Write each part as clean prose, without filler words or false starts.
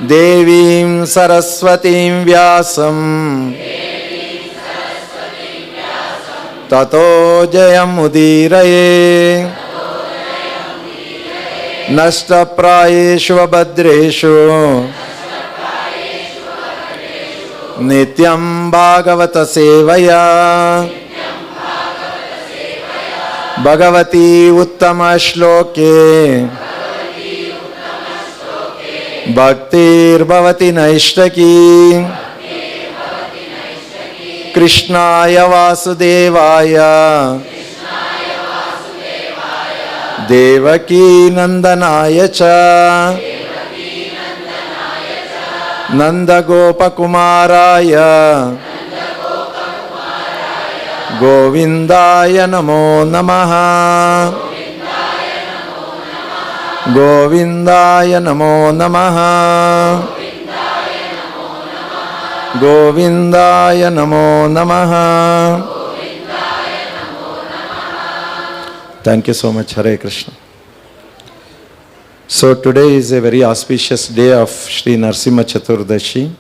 Devim Saraswatim Vyasam Tato Jayam Udiraye Nashta Prayeshu Abhadreshu Nityam Bhagavata Sevaya Bhagavati Uttama Shloke Bhaktir Bhavati Naishtaki Krishnaya Vasudevaya Devaki Nandanaya Cha Nanda Gopakumaraya Govindaya Namo Namaha Govindaya Namo Namaha Govindaya Namo Namaha. Thank you so much. Hare Krishna. So today is a very auspicious day of Sri Narasimha Chaturdashi.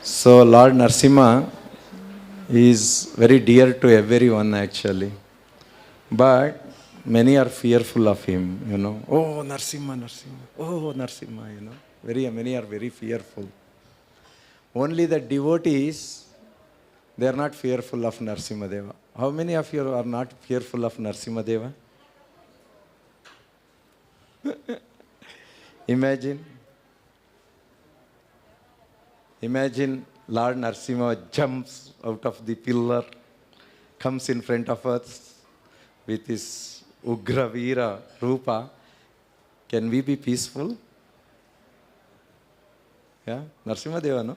So Lord Narasimha is very dear to everyone actually. But many are fearful of him, you know. Oh, Narasimha, Narasimha. Oh, Narasimha, you know. Many are very fearful. Only the devotees, they are not fearful of Narasimha Deva. How many of you are not fearful of Narasimha Deva? Imagine Lord Narasimha jumps out of the pillar, comes in front of us with his Ugra Veera Rupa. Can we be peaceful? Yeah, Narasimha Deva, no?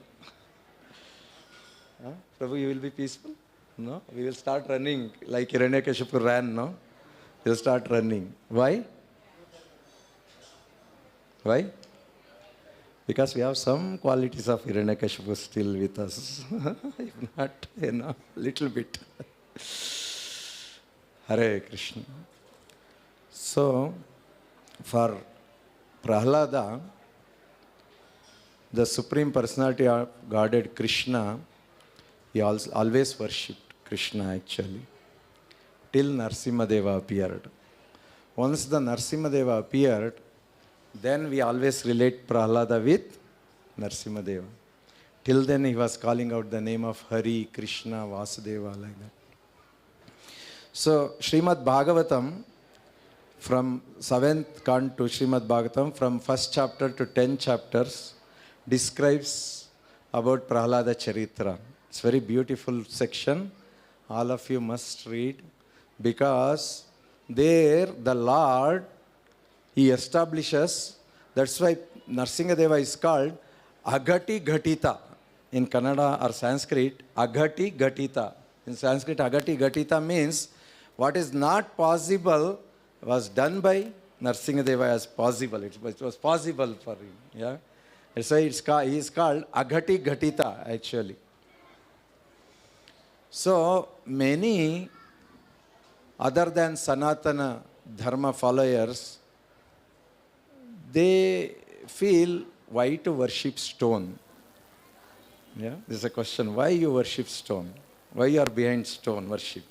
Prabhu, you will be peaceful? No? We will start running like Hiranyakashipu ran, no? We will start running. Why? Why? Because we have some qualities of Hiranyakashipu still with us. If not, you know, little bit. Hare Krishna. So, for Prahlada, the Supreme Personality of Godhead Krishna, he always worshipped Krishna actually, till Narasimha Deva appeared. Once the Narasimha Deva appeared, then we always relate Prahlada with Narasimha Deva. Till then he was calling out the name of Hari, Krishna, Vasudeva, like that. So Srimad Bhagavatam, from 7th canto to Srimad Bhagavatam, from 1st chapter to 10 chapters, describes about Prahlada Charitra. It's a very beautiful section. All of you must read, because there the Lord, he establishes, that's why Narasimha Deva is called Agati Ghatita. In Kannada or Sanskrit, Agati Ghatita. In Sanskrit, Agati Ghatita means what is not possible was done by Narasimha Deva as possible. It was possible for him. Yeah? That's why he is called Agati Ghatita actually. So many other than Sanatana Dharma followers, they feel why to worship stone. Yeah, this is a question. Why you worship stone? Why you are behind stone worship?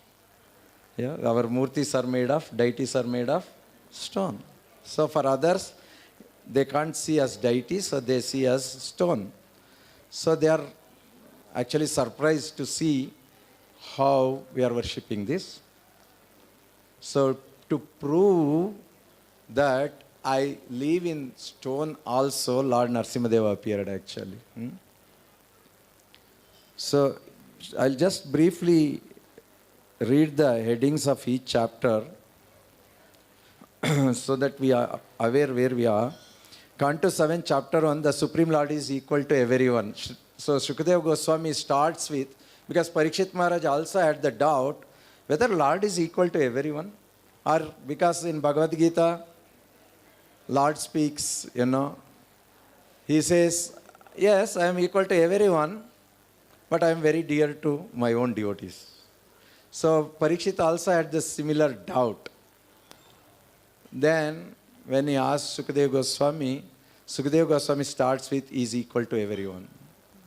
Yeah, our murtis are made of, deities are made of stone. So for others, they can't see as deities, so they see as stone. So they are actually surprised to see how we are worshipping this. So to prove that I live in stone also, Lord Narasimha Deva appeared actually. So I'll just briefly read the headings of each chapter so that we are aware where we are. Canto 7, chapter 1, the Supreme Lord is equal to everyone. So Shukadeva Goswami starts with, because Parikshit Maharaj also had the doubt whether Lord is equal to everyone, or because in Bhagavad Gita, Lord speaks, you know, he says, yes, I am equal to everyone, but I am very dear to my own devotees. So Parikshit also had this similar doubt. Then when he asked Shukadeva Goswami, Sukadeva Goswami starts with is equal to everyone.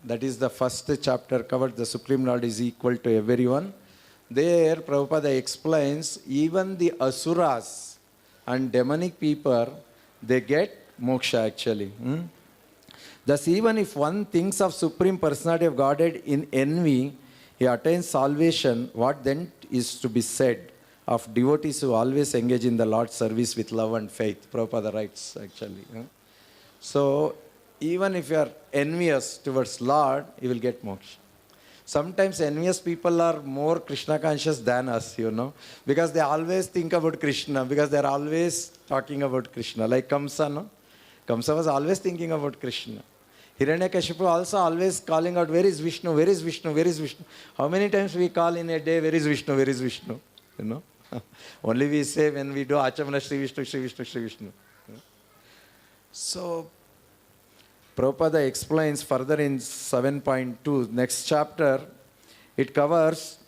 That is the first chapter covered, the Supreme Lord is equal to everyone. There, Prabhupada explains, even the asuras and demonic people, they get moksha actually. Thus, even if one thinks of Supreme Personality of Godhead in envy, he attains salvation. What then is to be said of devotees who always engage in the Lord's service with love and faith? Prabhupada writes actually. So, even if you are envious towards Lord, you will get moksha. Sometimes envious people are more Krishna conscious than us, because they always think about Krishna, because they are always talking about Krishna. Like Kamsa, no? Kamsa was always thinking about Krishna. Hiranyakashipu also always calling out, where is Vishnu, where is Vishnu, where is Vishnu? How many times we call in a day, where is Vishnu, where is Vishnu? Only we say when we do Achamana Shri Vishnu, Shri Vishnu, Shri Vishnu. So, Prabhupada explains further in 7.2, next chapter, it covers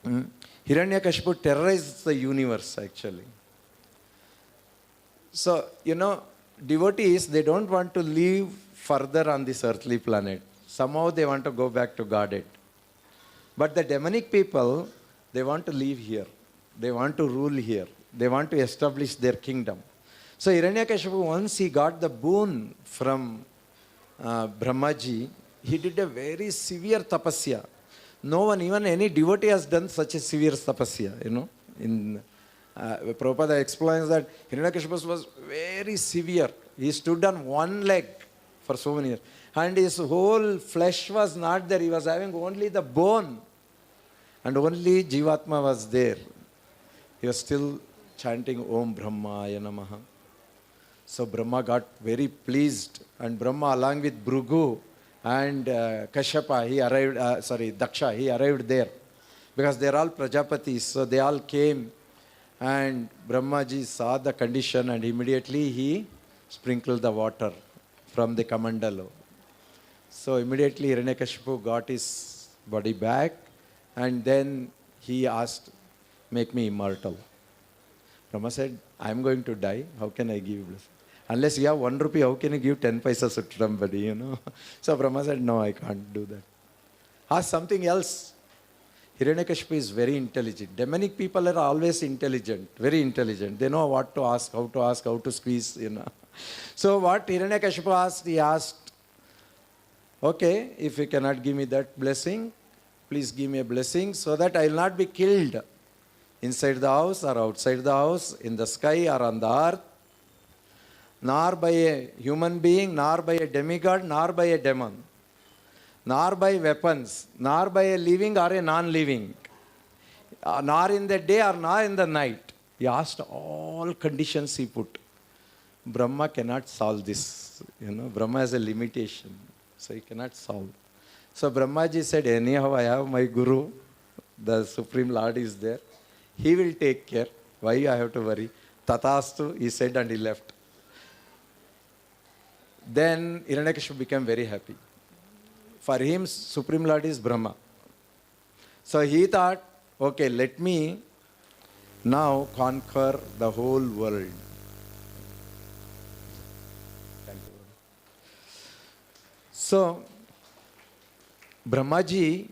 Hiranyakashipu terrorized the universe actually. So, devotees, they don't want to live further on this earthly planet. Somehow they want to go back to Godhead. But the demonic people, they want to live here. They want to rule here. They want to establish their kingdom. So Hiranyakashipu, once he got the boon from Brahmaji, he did a very severe tapasya. No one, even any devotee has done such a severe tapasya, Prabhupada explains that Hiranyakashipu was very severe. He stood on one leg for so many years. And his whole flesh was not there. He was having only the bone. And only Jivatma was there. He was still chanting Om Brahmaya Namaha. So Brahma got very pleased, and Brahma along with Bhrigu and Kashyapa, Daksha, he arrived there. Because they are all Prajapatis, so they all came, and Brahmaji saw the condition, and immediately he sprinkled the water from the Kamandalo. So immediately Hiranyakashipu got his body back, and then he asked, make me immortal. Brahma said, I am going to die, how can I give you blessing? Unless you have 1 rupee, how can you give 10 paisa to somebody, So Brahma said, no, I can't do that. Ask something else. Hiranyakashipu is very intelligent. Demonic people are always intelligent, very intelligent. They know what to ask, how to squeeze, So what Hiranyakashipu asked, he asked, okay, if you cannot give me that blessing, please give me a blessing so that I will not be killed inside the house or outside the house, in the sky or on the earth, nor by a human being, nor by a demigod, nor by a demon, nor by weapons, nor by a living or a non-living, nor in the day or nor in the night. He asked all conditions he put. Brahma cannot solve this. Brahma has a limitation, so he cannot solve. So Brahmaji said, anyhow, I have my Guru, the Supreme Lord is there. He will take care. Why I have to worry? Tatastu, he said, and he left. Then Hiranyakashipu became very happy. For him, Supreme Lord is Brahma. So he thought, okay, let me now conquer the whole world. Thank you. So, Brahmaji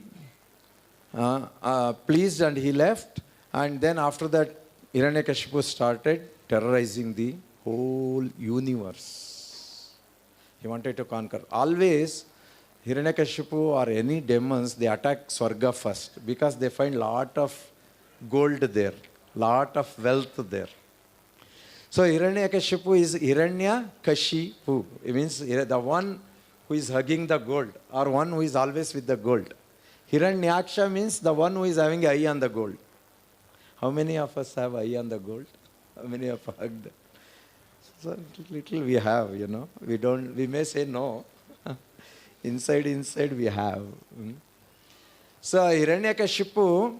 pleased and he left. And then after that, Hiranyakashipu started terrorizing the whole universe. He wanted to conquer. Always, Hiranyakashipu or any demons, they attack Swarga first because they find lot of gold there, lot of wealth there. So Hiranyakashipu is Hiranyakashipu. It means the one who is hugging the gold or one who is always with the gold. Hiranyaksha means the one who is having eye on the gold. How many of us have eye on the gold? How many of us hugged? So little we have, we may say no. Inside we have. So Hiranyakashipu,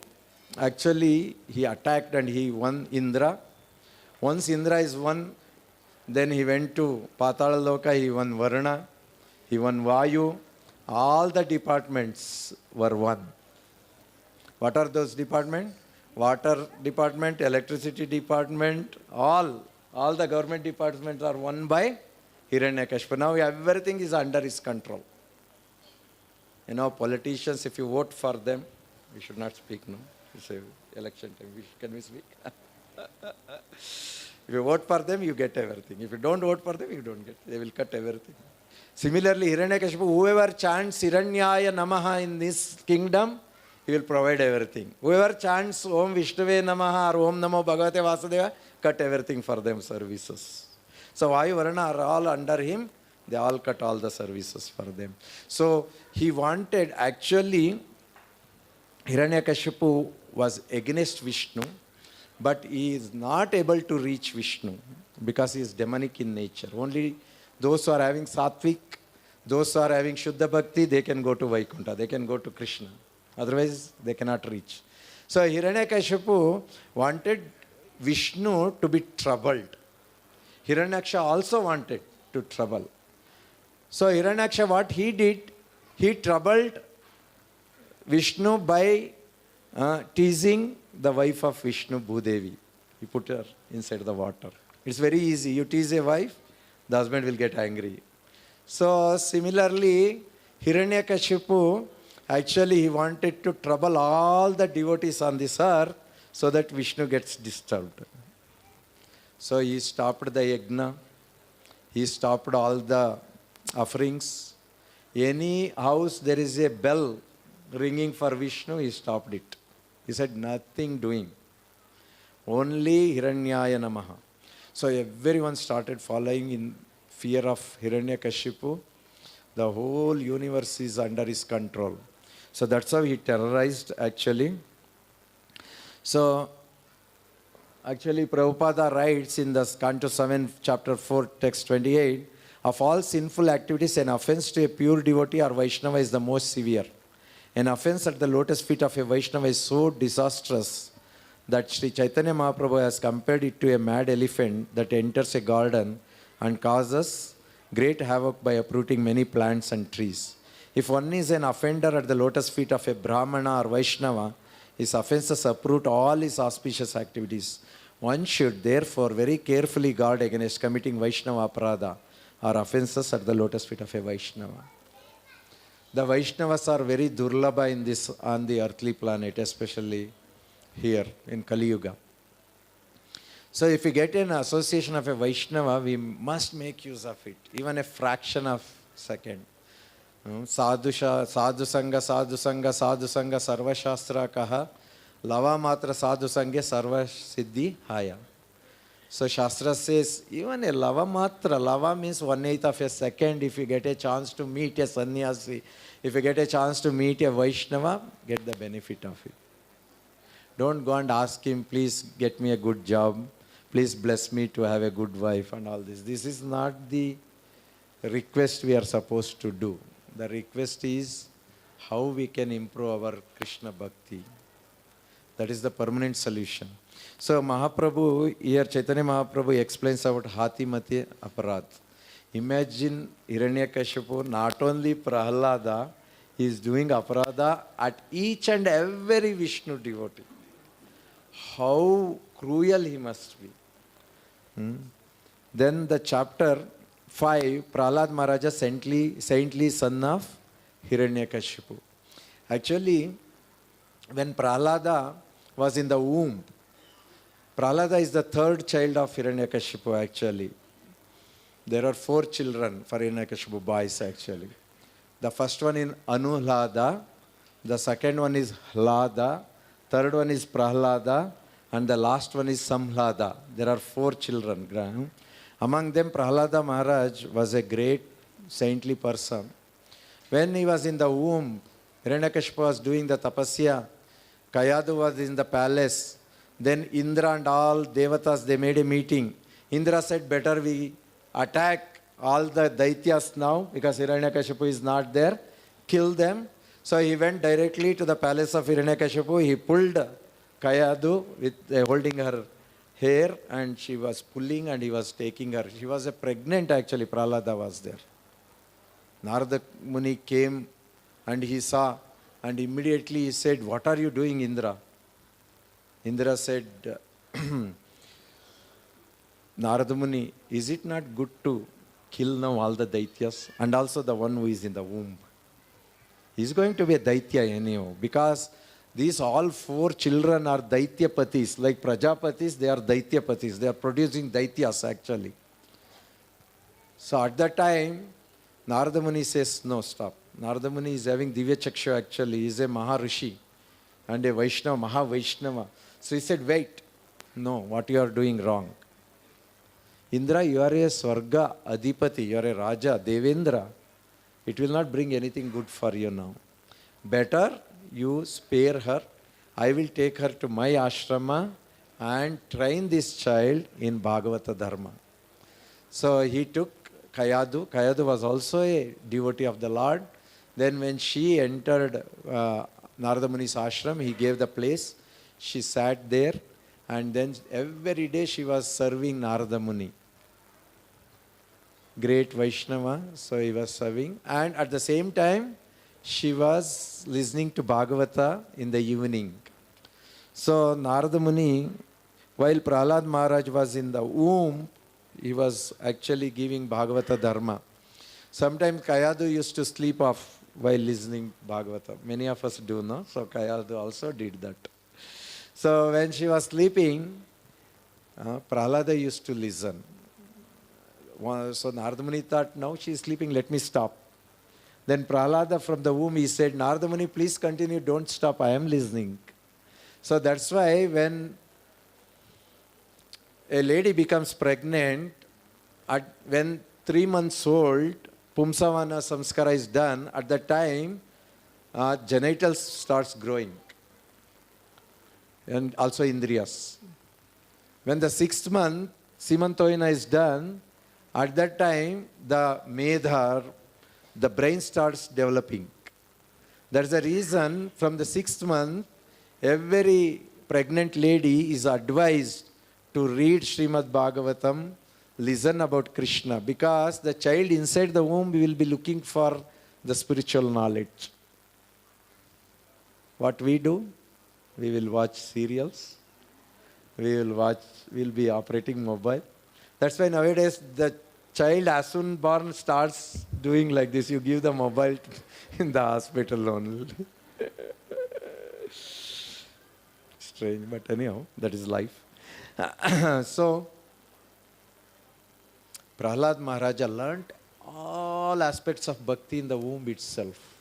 actually he attacked and he won Indra. Once Indra is won, then he went to Patala Loka, he won Varuna, he won Vayu. All the departments were won. What are those departments? Water department, electricity department, all the government departments are won by Hiranyakashipu. Now everything is under his control. You know, politicians, if you vote for them, we should not speak, no? It's a election time. Can we speak? If you vote for them, you get everything. If you don't vote for them, you don't get. They will cut everything. Similarly, Hiranyakashipu, whoever chants Hiranyaya Namaha in this kingdom, he will provide everything. Whoever chants Om Vishnave Namaha or Om Namo Bhagavate Vasudeva, cut everything for them services. So Vayu Varana are all under him. They all cut all the services for them. So he wanted, actually, Hiranyakashipu was against Vishnu, but he is not able to reach Vishnu because he is demonic in nature. Only those who are having sattvic, those who are having Shuddha Bhakti, they can go to Vaikuntha, they can go to Krishna. Otherwise, they cannot reach. So Hiranyakashipu wanted Vishnu to be troubled. Hiranyaksha also wanted to trouble. So Hiranyaksha, what he did, he troubled Vishnu by teasing the wife of Vishnu, Bhudevi. He put her inside the water. It's very easy. You tease a wife, the husband will get angry. So similarly, Hiranyakashipu, actually he wanted to trouble all the devotees on this earth so that Vishnu gets disturbed. So he stopped the yajna. He stopped all the offerings. Any house there is a bell ringing for Vishnu, he stopped it. He said nothing doing. Only Hiranyaya Namaha. So everyone started following in fear of Hiranyakashipu. The whole universe is under his control. So that's how he terrorized actually. So actually Prabhupada writes in the Canto 7, chapter 4, text 28, of all sinful activities, an offense to a pure devotee or Vaishnava is the most severe. An offense at the lotus feet of a Vaishnava is so disastrous that Sri Chaitanya Mahaprabhu has compared it to a mad elephant that enters a garden and causes great havoc by uprooting many plants and trees. If one is an offender at the lotus feet of a Brahmana or Vaishnava, his offenses uproot all his auspicious activities. One should therefore very carefully guard against committing Vaishnava aparadha or offenses at the lotus feet of a Vaishnava. The Vaishnavas are very durlabha in this, on the earthly planet, especially here in Kali Yuga. So if we get an association of a Vaishnava, we must make use of it, even a fraction of a second. Sadhu Sangha, Sadhu Sangha, Sadhu Sangha, Sarva Shastra Kaha, Lava Matra Sadhu Sangha, Sarva Siddhi Haya. So Shastra says, even a lava matra, lava means 1/8 of a second. If you get a chance to meet a sannyasi, if you get a chance to meet a Vaishnava, get the benefit of it. Don't go and ask him, please get me a good job, please bless me to have a good wife and all this. This is not the request we are supposed to do. The request is how we can improve our Krishna Bhakti. That is the permanent solution. So Mahaprabhu, here Chaitanya Mahaprabhu explains about Hatimati Aparad. Imagine Hiranyakashipu, not only Prahlada, he is doing aparadha at each and every Vishnu devotee. How cruel he must be. Then the chapter 5, Prahlad Maharaja, saintly son of Hiranyakashipu. Actually, when Prahlada was in the womb, Prahlada is the third child of Hiranyakashipu actually. There are 4 children for Hiranyakashipu, boys actually. The first one is Anuhlada, the second one is Hlada, third one is Prahlada, and the last one is Samhlada. There are 4 children. Among them, Prahlada Maharaj was a great saintly person. When he was in the womb, Hiranyakashipu was doing the tapasya, Kayadu was in the palace. Then Indra and all Devatas, they made a meeting. Indra said, better we attack all the Daityas now because Hiranyakashipu is not there. Kill them. So he went directly to the palace of Hiranyakashipu. He pulled Kayadu with holding her hair and she was pulling and he was taking her. She was pregnant actually. Prahlada was there. Narada Muni came and he saw and immediately he said, what are you doing, Indra? Indra said, Narada Muni, is it not good to kill now all the Daityas and also the one who is in the womb. He's going to be a Daitya anyhow, because these all 4 children are Daityapatis. Like Prajapatis, they are Daityapatis. They are producing Daityas actually. So at that time, Narada Muni says, no, stop. Narada Muni is having Divya Chaksha actually. He is a Maharishi and a Vaishnava, Maha Vaishnava. So he said, wait. No, what you are doing wrong. Indra, you are a Swarga Adhipati. You are a Raja, Devendra. It will not bring anything good for you now. Better you spare her. I will take her to my ashrama and train this child in Bhagavata Dharma. So he took Kayadu. Kayadu was also a devotee of the Lord. Then when she entered Narada Muni's ashram, he gave the place. She sat there, and then every day she was serving Narada Muni. Great Vaishnava, so he was serving. And at the same time, she was listening to Bhagavata in the evening. So Narada Muni, while Prahlad Maharaj was in the womb, he was actually giving Bhagavata Dharma. Sometimes Kayadu used to sleep off while listening Bhagavata. Many of us do, no? So Kayadu also did that. So when she was sleeping, Prahlada used to listen. So Narada Muni thought, now she is sleeping, let me stop. Then Prahlada from the womb, he said, Narada Muni, please continue, don't stop, I am listening. So that's why when a lady becomes pregnant, when 3 months old, Pumsavana Samskara is done, at that time, genitals starts growing. And also Indriyas. When the 6th month, Simantoyana is done, at that time, the Medha, the brain starts developing. That's the reason from the 6th month, every pregnant lady is advised to read Srimad Bhagavatam, listen about Krishna, because the child inside the womb will be looking for the spiritual knowledge. What we do? We will watch serials. We'll be operating mobile. That's why nowadays the child as soon born starts doing like this. You give the mobile in the hospital only. Strange, but anyhow, that is life. So, Prahlad Maharaja learnt all aspects of bhakti in the womb itself.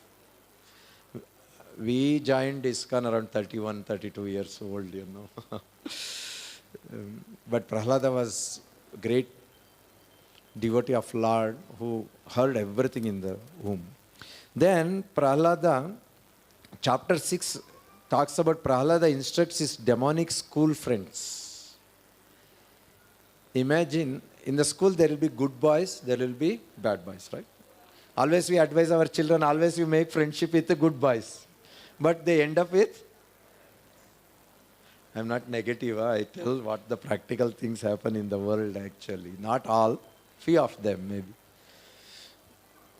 We joined ISKCON around 31, 32 years old, you know. But Prahlada was a great devotee of Lord who heard everything in the womb. Then Prahlada, chapter 6 talks about Prahlada instructs his demonic school friends. Imagine, in the school there will be good boys, there will be bad boys, right? Always we advise our children, always you make friendship with the good boys. But they end up with, I'm not negative, I tell what the practical things happen in the world actually. Not all, few of them maybe.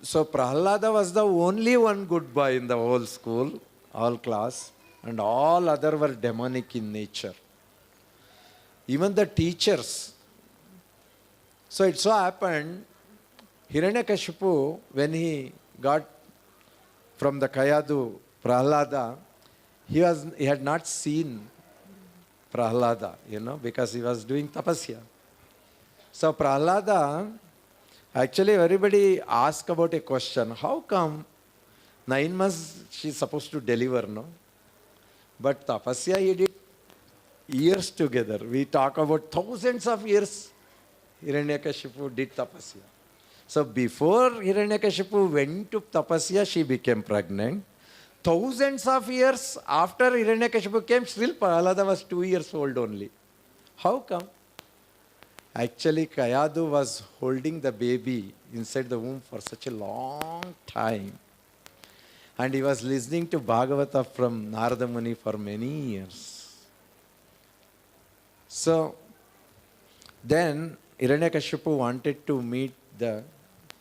So Prahlada was the only one good boy in the whole school, all class, and all other were demonic in nature. Even the teachers. So it so happened, Hiranyakashipu, when he got from the Kayadu, Prahlada, he had not seen Prahlada, because he was doing tapasya. So Prahlada, actually everybody asked about a question, how come 9 months she's supposed to deliver, no? But tapasya he did years together. We talk about thousands of years Hiranyakashipu did tapasya. So before Hiranyakashipu went to tapasya, she became pregnant. Thousands of years after Hiranyakashipu came, still Prahlada was 2 years old only. How come? Actually, Kayadu was holding the baby inside the womb for such a long time. And he was listening to Bhagavata from Narada Muni for many years. So, then Hiranyakashipu wanted to meet the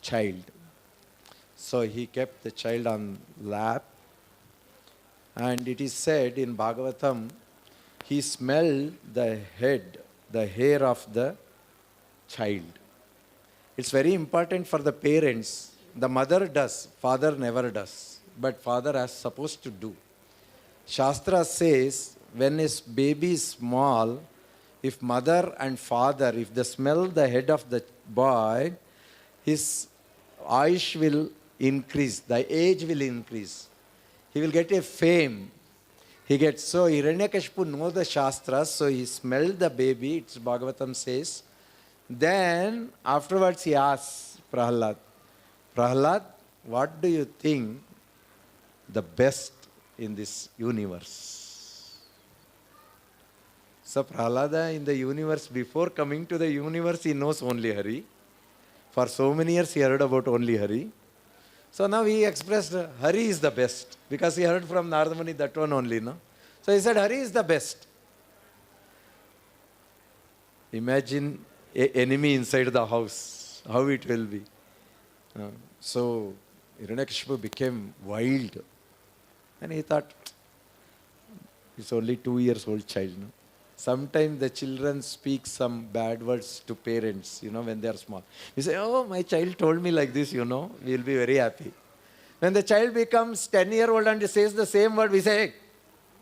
child. So he kept the child on lap. And it is said in Bhagavatam, he smelled the hair of the child. It's very important for the parents. The mother does, father never does. But father is supposed to do. Shastra says, when his baby is small, if mother and father, if they smell the head of the boy, his Ayush will increase, the age will increase. He will get a fame. He gets, so Hiranyakashipu knows the Shastras, so he smelled the baby, it's Bhagavatam says. Then afterwards he asks Prahlad, Prahlad, what do you think the best in this universe? So Prahlada in the universe, before coming to the universe, he knows only Hari. For so many years he heard about only Hari. So now he expressed Hari is the best, because he heard from Narada Muni that one only, no? So he said Hari is the best. Imagine an enemy inside the house, how it will be. So Hiranyakashipu became wild. And he thought, it's only 2 years old child, no? Sometimes the children speak some bad words to parents, when they are small. You say, oh, my child told me like this, we will be very happy. When the child becomes 10-year-old and says the same word, we say, hey,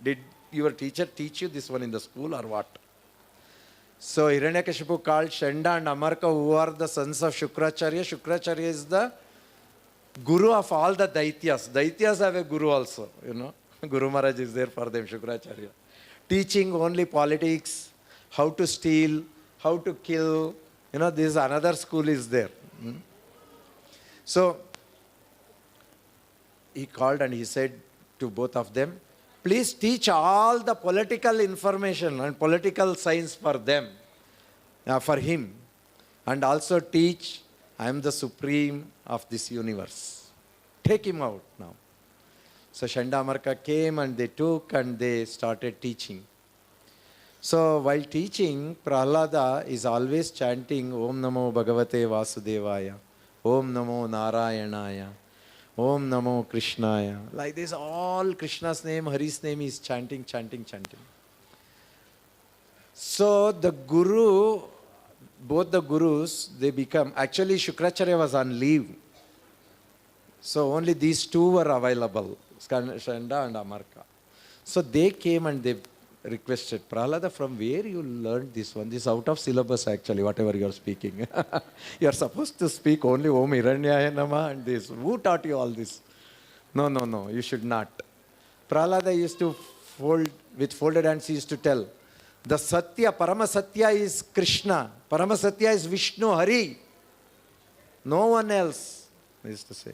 did your teacher teach you this one in the school or what? So Hiranyakashipu called Shanda and Amarka, who are the sons of Shukracharya. Shukracharya is the guru of all the Daityas. Daityas have a guru also, Guru Maharaj is there for them, Shukracharya. Teaching only politics, how to steal, how to kill. This another school is there. So, he called and he said to both of them, please teach all the political information and political science for them, for him. And also teach, I am the supreme of this universe. Take him out now. So Shandamarka came and they took and they started teaching. So while teaching, Prahlada is always chanting Om Namo Bhagavate Vasudevaya, Om Namo Narayanaya, Om Namo Krishnaya. Like this, all Krishna's name, Hari's name is chanting. So the Guru, both the Gurus, they become, actually Shukracharya was on leave. So only these two were available, Shanda and Amarka. So they came and they requested, Prahlada, from where you learned this one? This is out of syllabus actually, whatever you are speaking. You are supposed to speak only Om Hiranyaya Nama and this. Who taught you all this? No, you should not. Prahlada used to with folded hands, he used to tell, the Satya, Parama Satya is Krishna. Parama Satya is Vishnu, Hari. No one else, he used to say.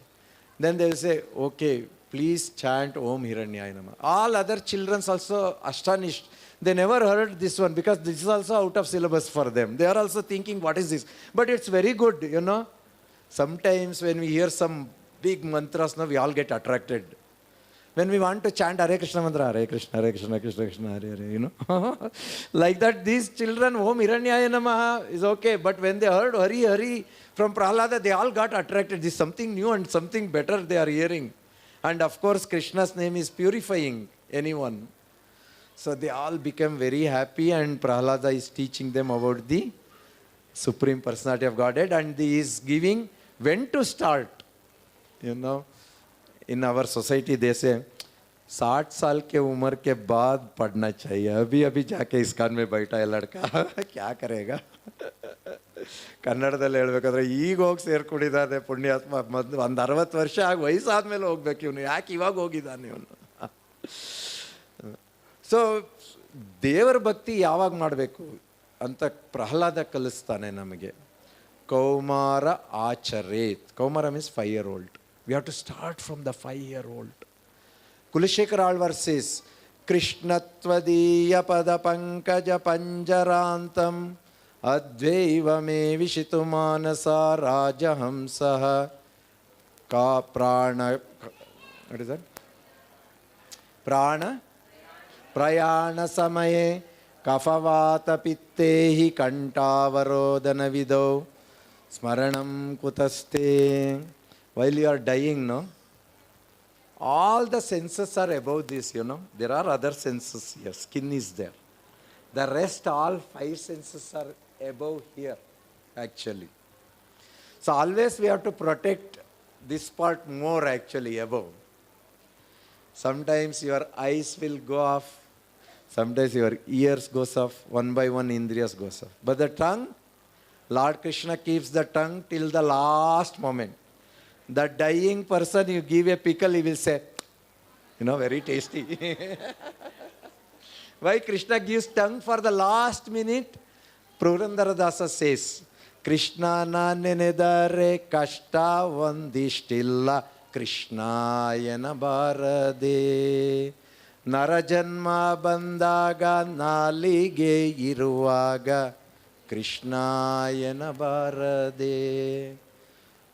Then they will say, okay, please chant Om Hiranyaya Nama. All other children also astonished. They never heard this one because this is also out of syllabus for them. They are also thinking, what is this? But it's very good, Sometimes when we hear some big mantras, we all get attracted. When we want to chant Hare Krishna mantra, Hare Krishna, Krishna Krishna, Hare Hare, Like that, these children, Om Hiranyaya Namaha is okay. But when they heard Hari, Hari from Prahlada, they all got attracted. This is something new and something better they are hearing. And of course, Krishna's name is purifying anyone. So they all become very happy, and Prahlada is teaching them about the Supreme Personality of Godhead, and he is giving when to start. In our society they say, 60 साल के उम्र के बाद पढ़ना चाहिए. अभी जाके इस्कान में बैठा है लड़का. क्या करेगा? ಕನ್ನಡದಲ್ಲಿ ಹೇಳ್ಬೇಕಾದ್ರೆ ಈಗ ಹೋಗಿ ಸೇರ್ಕೊಂಡಿದ್ದಾನೆ ಪುಣ್ಯಾತ್ಮ. ಒಂದು 60 ವರ್ಷ ಆಗಿ ವಯಸ್ಸಾದ್ಮೇಲೆ ಹೋಗ್ಬೇಕು ಇವನು. ಯಾಕೆ ಇವಾಗ ಹೋಗಿದ್ದಾನೆ ಇವನು? ಸೊ ದೇವರ ಭಕ್ತಿ ಯಾವಾಗ ಮಾಡಬೇಕು ಅಂತ ಪ್ರಹ್ಲಾದ ಕಲಿಸ್ತಾನೆ ನಮಗೆ. ಕೌಮಾರ ಆಚರೇತ್. ಕೌಮಾರ means 5-year-old. We have to start from the 5-year-old. Kulashekara Alvar says, Krishnattvadiya pada pankaja panjarantam advaiva me vishitu manasa rajahamsaha ka prana. What is that? Prana prayana samaye kafavata pittehi kantavarodana vido smaranam kutaste. While you are dying, all the senses are above this, There are other senses here. Skin is there. The rest, all 5 senses are above here, actually. So always we have to protect this part more actually above. Sometimes your eyes will go off, sometimes your ears goes off, one by one indriyas goes off. But the tongue, Lord Krishna keeps the tongue till the last moment. The dying person, you give a pickle, he will say, very tasty. Why Krishna gives tongue for the last minute? Purandaradasa says, Krishna na nenedare kashta vandishtilla Krishna yana barade narajanma bandaga nalige iruvaga Krishna yana barade.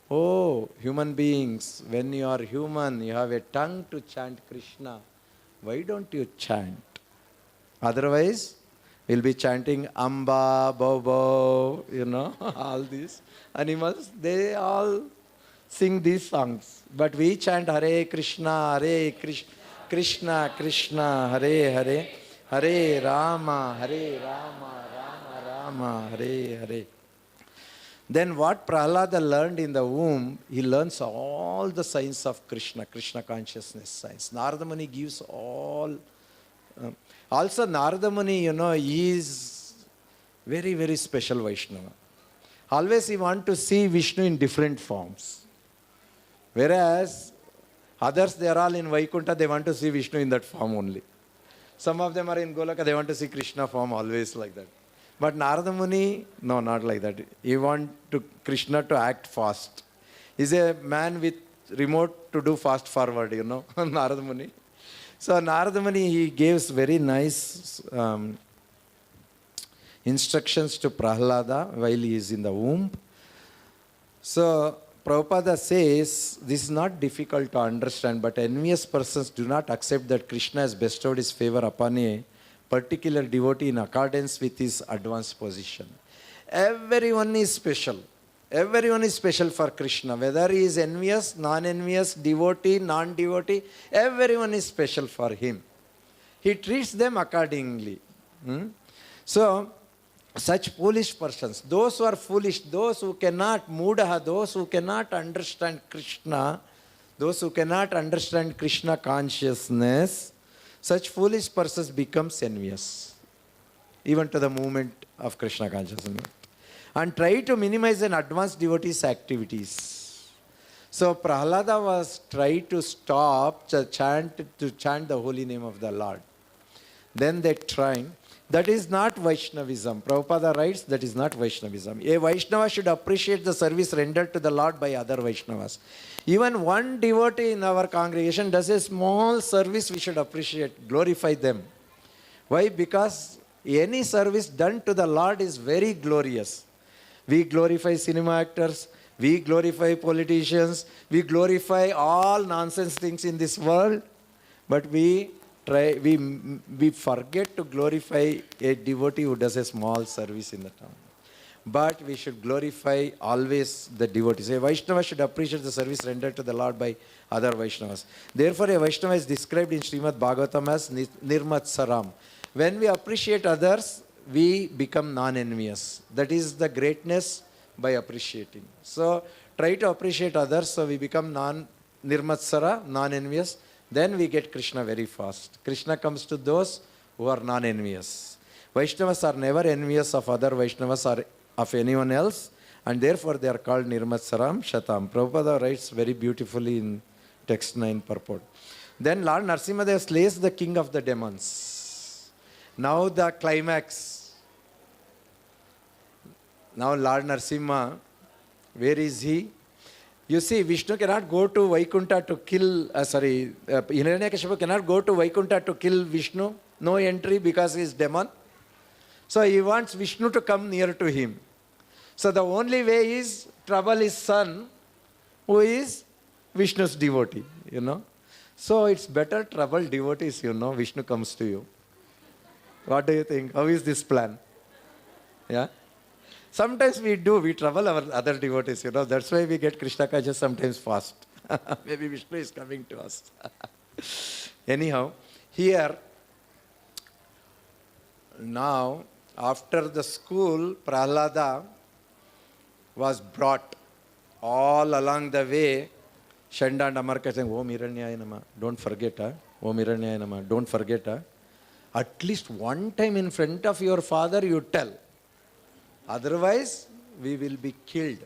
Oh, human beings, when you are human, you have a tongue to chant Krishna. Why don't you chant? Otherwise, we'll be chanting Amba, Bobo, all these animals, they all sing these songs. But we chant Hare Krishna, Krishna, Krishna, Hare Hare, Hare Rama, Rama Rama, Hare Hare. Then what Prahlada learned in the womb, he learns all the signs of Krishna, Krishna consciousness signs. Narada Muni gives all. Also Narada Muni, is very, very special Vaishnava. Always he wants to see Vishnu in different forms. Whereas others, they are all in Vaikuntha, they want to see Vishnu in that form only. Some of them are in Golaka, they want to see Krishna form always like that. But Narada Muni, no, not like that. He wants Krishna to act fast. He's a man with remote to do fast forward, Narada Muni. So Narada Muni, he gives very nice instructions to Prahlada while he is in the womb. So Prabhupada says, this is not difficult to understand, but envious persons do not accept that Krishna has bestowed his favor upon a particular devotee in accordance with his advanced position. Everyone is special. Everyone is special for Krishna. Whether he is envious, non-envious, devotee, non-devotee, everyone is special for him. He treats them accordingly. So, such foolish persons, those who are foolish, those who cannot, mudaha, those who cannot understand Krishna, those who cannot understand Krishna consciousness, such foolish persons becomes envious, even to the movement of Krishna consciousness, and try to minimize an advanced devotee's activities. So Prahlada was trying to stop to chant the holy name of the Lord. Then they tried. That is not Vaishnavism. Prabhupada writes, that is not Vaishnavism. A Vaishnava should appreciate the service rendered to the Lord by other Vaishnavas. Even one devotee in our congregation does a small service, we should appreciate, glorify them. Why? Because any service done to the Lord is very glorious. We glorify cinema actors, we glorify politicians, we glorify all nonsense things in this world, but we forget to glorify a devotee who does a small service in the town. But we should glorify always the devotees. A Vaishnava should appreciate the service rendered to the Lord by other Vaishnavas. Therefore, a Vaishnava is described in Srimad Bhagavatam as Nirmatsaram. When we appreciate others, we become non-envious. That is the greatness by appreciating. So, try to appreciate others, so we become Nirmatsara, non-envious. Then we get Krishna very fast. Krishna comes to those who are non-envious. Vaishnavas are never envious of other Vaishnavas or of anyone else, and therefore they are called Nirmatsaram Shatam. Prabhupada writes very beautifully in text 9 purport. Then Lord Narasimha slays the king of the demons. Now the climax. Now Lord Narasimha, where is he? You see, Vishnu cannot go to Vaikuntha to kill, Hiranyakashipu cannot go to Vaikuntha to kill Vishnu. No entry because he is demon. So he wants Vishnu to come near to him. So the only way is trouble his son, who is Vishnu's devotee, So it's better trouble devotees, Vishnu comes to you. What do you think? How is this plan? Yeah? Sometimes we trouble our other devotees, That's why we get Krishna conscious sometimes fast. Maybe Vishnu is coming to us. Anyhow, here, now, after the school, Prahlada was brought All along the way, Shanda and Amarka saying, Om Hiranyaya Nama, don't forget, Om Hiranyaya Nama, don't forget. At least one time in front of your father you tell. Otherwise, we will be killed.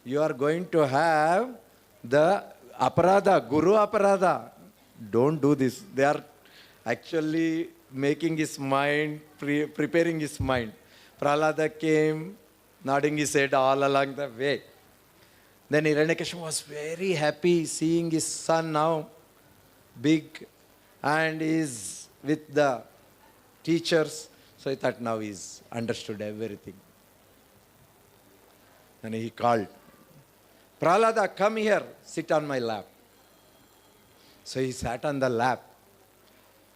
You are going to have the aparada, Guru aparada. Don't do this. They are actually making his mind, preparing his mind. Prahlada came, nodding his head all along the way. Then Hiranyakashipu was very happy seeing his son now big and is with the teachers. So he thought now he's understood everything. And he called, Prahlada, come here, sit on my lap. So he sat on the lap.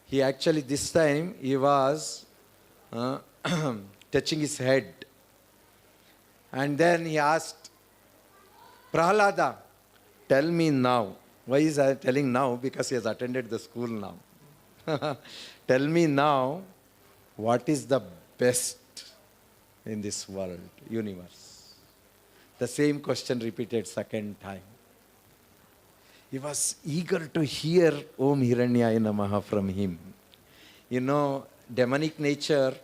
He actually, this time, he was touching his head. And then he asked, Prahlada, tell me now. Why is he telling now? Because he has attended the school now. Tell me now, what is the best in this world, universe? The same question repeated second time. He was eager to hear Om Hiranyaya Namaha from him. You know, demonic nature,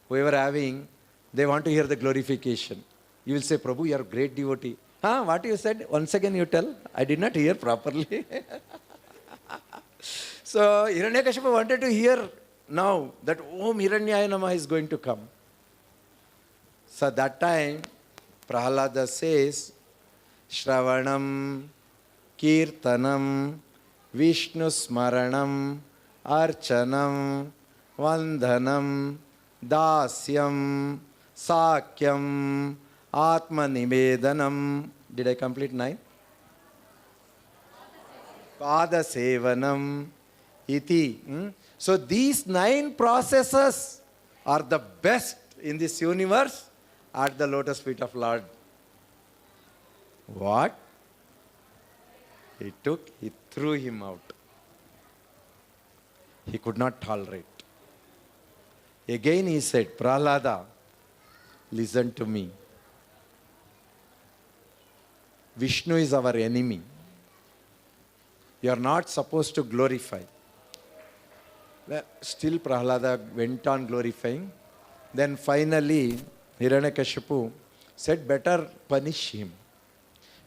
whoever having, they want to hear the glorification. You will say, Prabhu, you are a great devotee. What you said? Once again you tell. I did not hear properly. So Hiranyakashipu wanted to hear now that Om Hiranyaya Namaha is going to come. So that time, Prahlada says, Shravanam, Kirtanam, Vishnu Smaranam, Archanam, Vandhanam, Dasyam, Sakyam, Atma Nivedanam. Did I complete 9? Pada Sevanam, Iti. So these 9 processes are the best in this universe at the lotus feet of Lord. What? He threw him out. He could not tolerate. Again he said, Prahlada, listen to me. Vishnu is our enemy. You are not supposed to glorify. Still Prahlada went on glorifying. Then finally, Hiranyakashipu said, better punish him.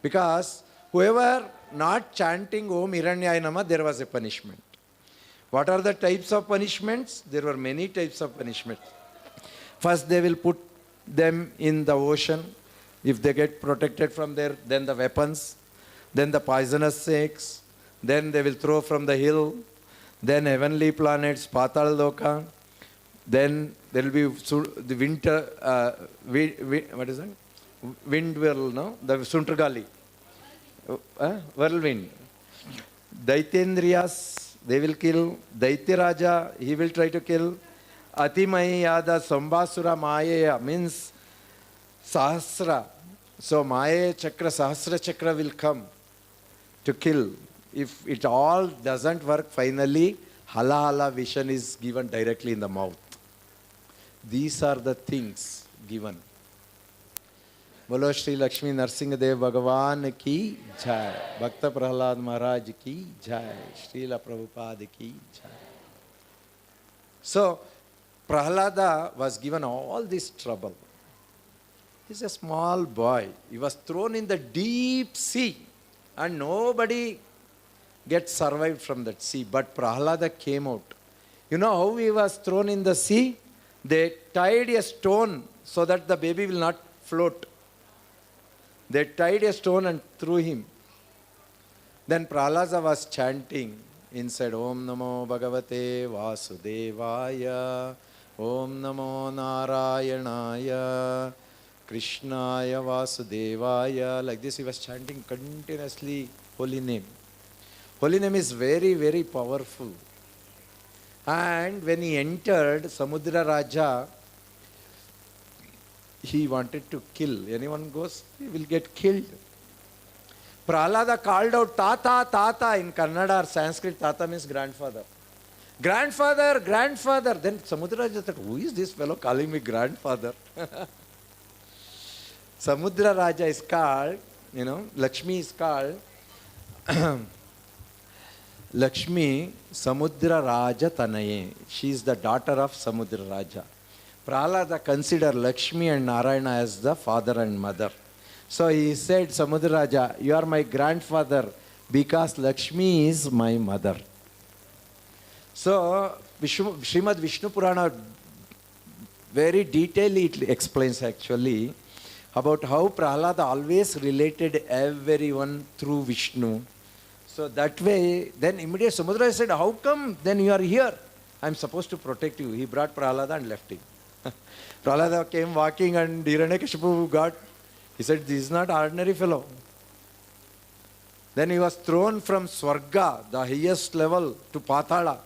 Because whoever not chanting Om Hiranyaya Namah, there was a punishment. What are the types of punishments? There were many types of punishments. First, they will put them in the ocean. If they get protected from there, then the weapons, then the poisonous snakes, then they will throw from the hill, then heavenly planets, Patal Loka, then there will be the winter, what is that? Wind whirl, no? The Suntragali. Whirlwind. Daitendriyas, they will kill. Daitya Raja, he will try to kill. Atimayi Yada Sambasura Maya means Sahasra. So Maya Chakra, Sahasra Chakra will come to kill. If it all doesn't work, finally, Hala Hala vision is given directly in the mouth. These are the things given. बोलो श्री लक्ष्मी नरसिंह देव भगवान की जय, भक्त प्रहलाद महाराज की जय, श्रील प्रभुपाद की जय. So Prahlada was given all this trouble. He's a small boy. He was thrown in the deep sea and nobody gets survived from that sea. But Prahlada came out. You know how he was thrown in the sea? They tied a stone so that the baby will not float. They tied a stone and threw him. Then Prahlada was chanting inside, Om Namo Bhagavate Vasudevaya, Om Namo Narayanaya, Krishnaya Vasudevaya. Like this he was chanting continuously holy name. Holy name is very, very powerful. And when he entered Samudra Raja, he wanted to kill. Anyone goes, he will get killed. Prahlada called out, Tata, Tata. In Kannada or Sanskrit, Tata means grandfather. Grandfather, grandfather. Then Samudra Raja thought, who is this fellow calling me grandfather? Samudra Raja is called Lakshmi is called Lakshmi Samudra Raja Tanaye. She is the daughter of Samudra Raja. Prahlada considered Lakshmi and Narayana as the father and mother. So he said, Samudra Raja, you are my grandfather because Lakshmi is my mother. So Srimad Vishnu Purana very detailedly it explains actually about how Prahlada always related everyone through Vishnu. So that way, then immediately Samudra said, how come then you are here? I am supposed to protect you. He brought Prahlada and left him. Prahlada came walking and Hiranyakashipu got, he said, this is not ordinary fellow. Then he was thrown from Swarga, the highest level, to Patala.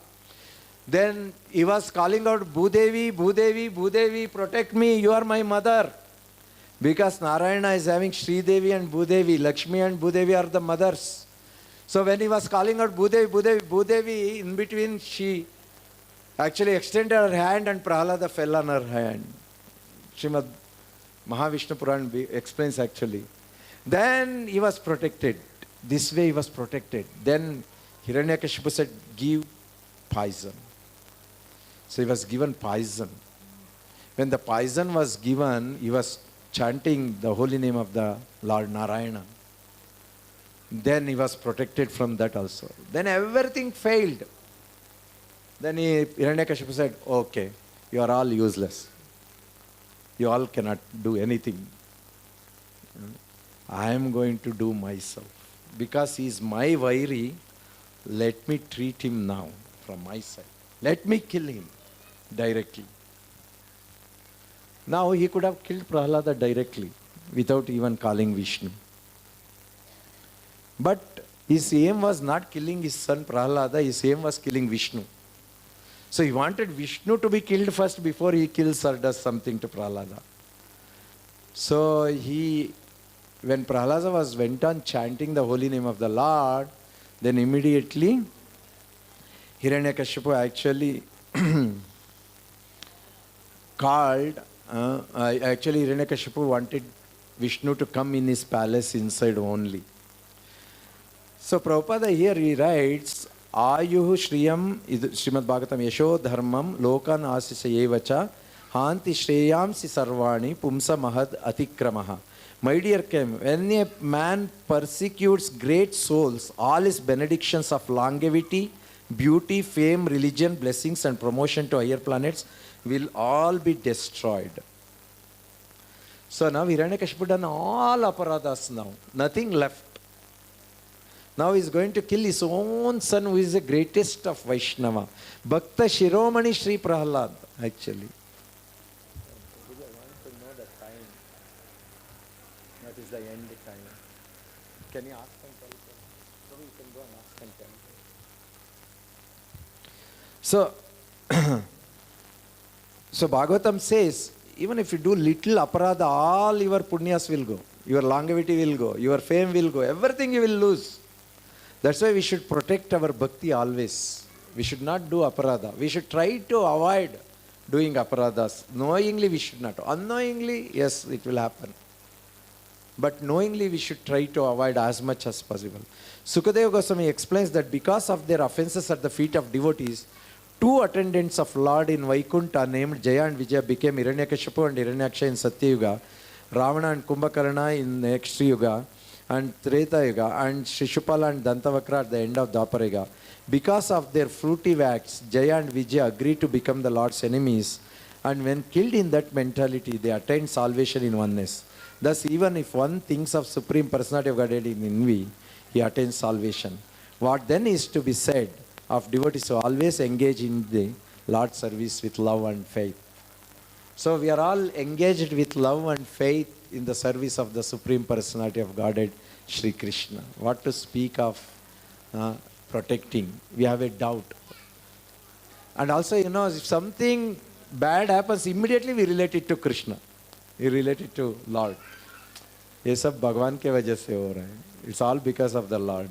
Then he was calling out, Bhudevi, Bhudevi, Bhudevi, protect me, you are my mother. Because Narayana is having Sri Devi and Bhudevi, Lakshmi and Bhudevi are the mothers. So when he was calling out Bhudevi, Bhudevi, Bhudevi, in between she actually extended her hand and Prahlada fell on her hand. Srimad Mahavishnu Puran explains actually. Then he was protected. This way he was protected. Then Hiranyakashipu said, give poison. So he was given poison. When the poison was given, he was chanting the holy name of the Lord Narayana. Then he was protected from that also. Then everything failed. Then Hiranyakashipu said, okay, you are all useless. You all cannot do anything. I am going to do myself. Because he is my Vairi, let me treat him now from my side. Let me kill him directly. Now he could have killed Prahlada directly without even calling Vishnu. But his aim was not killing his son Prahlada, his aim was killing Vishnu. So he wanted Vishnu to be killed first before he kills or does something to Prahlada. So when Prahlada went on chanting the holy name of the Lord, then immediately Hiranyakashipu actually called, Hiranyakashipu wanted Vishnu to come in his palace inside only. So Prabhupada here he writes, Ayuhu Shriyam, Srimad Bhagavatam, Yasho Dharmam, Lokan Asisayevacha, Hanti Shreyamsi Sarvani, Pumsa Mahad Atikramaha. My dear Kem, when a man persecutes great souls, all his benedictions of longevity, beauty, fame, religion, blessings and promotion to higher planets will all be destroyed. So now Hiranyakashipu done all aparadhas now, nothing left. Now he is going to kill his own son who is the greatest of Vaishnava. Bhakta Shiromani Sri Prahlad actually. I want to know the time. What is the end time? Can you ask and tell? So you can go and ask and tell. So Bhagavatam says, even if you do little aparadha, all your punyas will go. Your longevity will go. Your fame will go. Everything you will lose. That's why we should protect our bhakti always. We should not do aparadha. We should try to avoid doing aparadhas. Knowingly we should not. Unknowingly, yes, it will happen. But knowingly we should try to avoid as much as possible. Sukadeva Goswami explains that because of their offenses at the feet of devotees, two attendants of Lord in Vaikunta named Jaya and Vijaya became Hiranyakashipu and Hiranyaksha in Satyayuga, Ravana and Kumbhakarna in next Yuga, and Treta Yuga, and Shishupala and Dantavakra at the end of Dwapara Yuga. Because of their fruitive acts, Jaya and Vijaya agreed to become the Lord's enemies, and when killed in that mentality, they attained salvation in oneness. Thus, even if one thinks of Supreme Personality of Godhead in envy, he attains salvation. What then is to be said of devotees who always engage in the Lord's service with love and faith? So we are all engaged with love and faith in the service of the Supreme Personality of Godhead, Sri Krishna. What to speak of protecting? We have a doubt. And also, if something bad happens, immediately we relate it to Krishna. We relate it to Lord. ये सब भगवान के वजह से हो रहा है. It's all because of the Lord,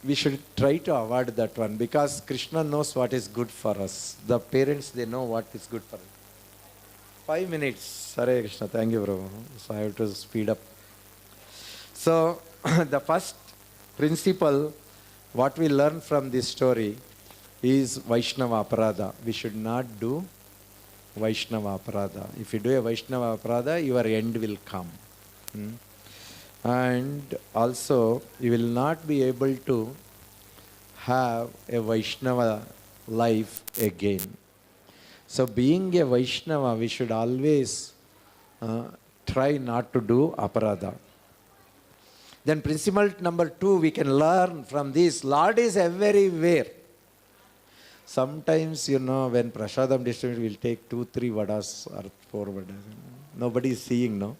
We should try to avoid that one because Krishna knows what is good for us. The parents, they know what is good for us. 5 minutes. Hare Krishna. Thank you, Prabhu. So I have to speed up. So, the first principle, what we learn from this story is Vaishnava Aparadha. We should not do Vaishnava Aparadha. If you do a Vaishnava Aparadha, your end will come. And also, you will not be able to have a Vaishnava life again. So, being a Vaishnava, we should always try not to do Aparadha. Then principle number 2, we can learn from this. Lord is everywhere. Sometimes, when Prasadam distributed, we'll take 2-3 vadas or 4 vadas. Nobody is seeing, no?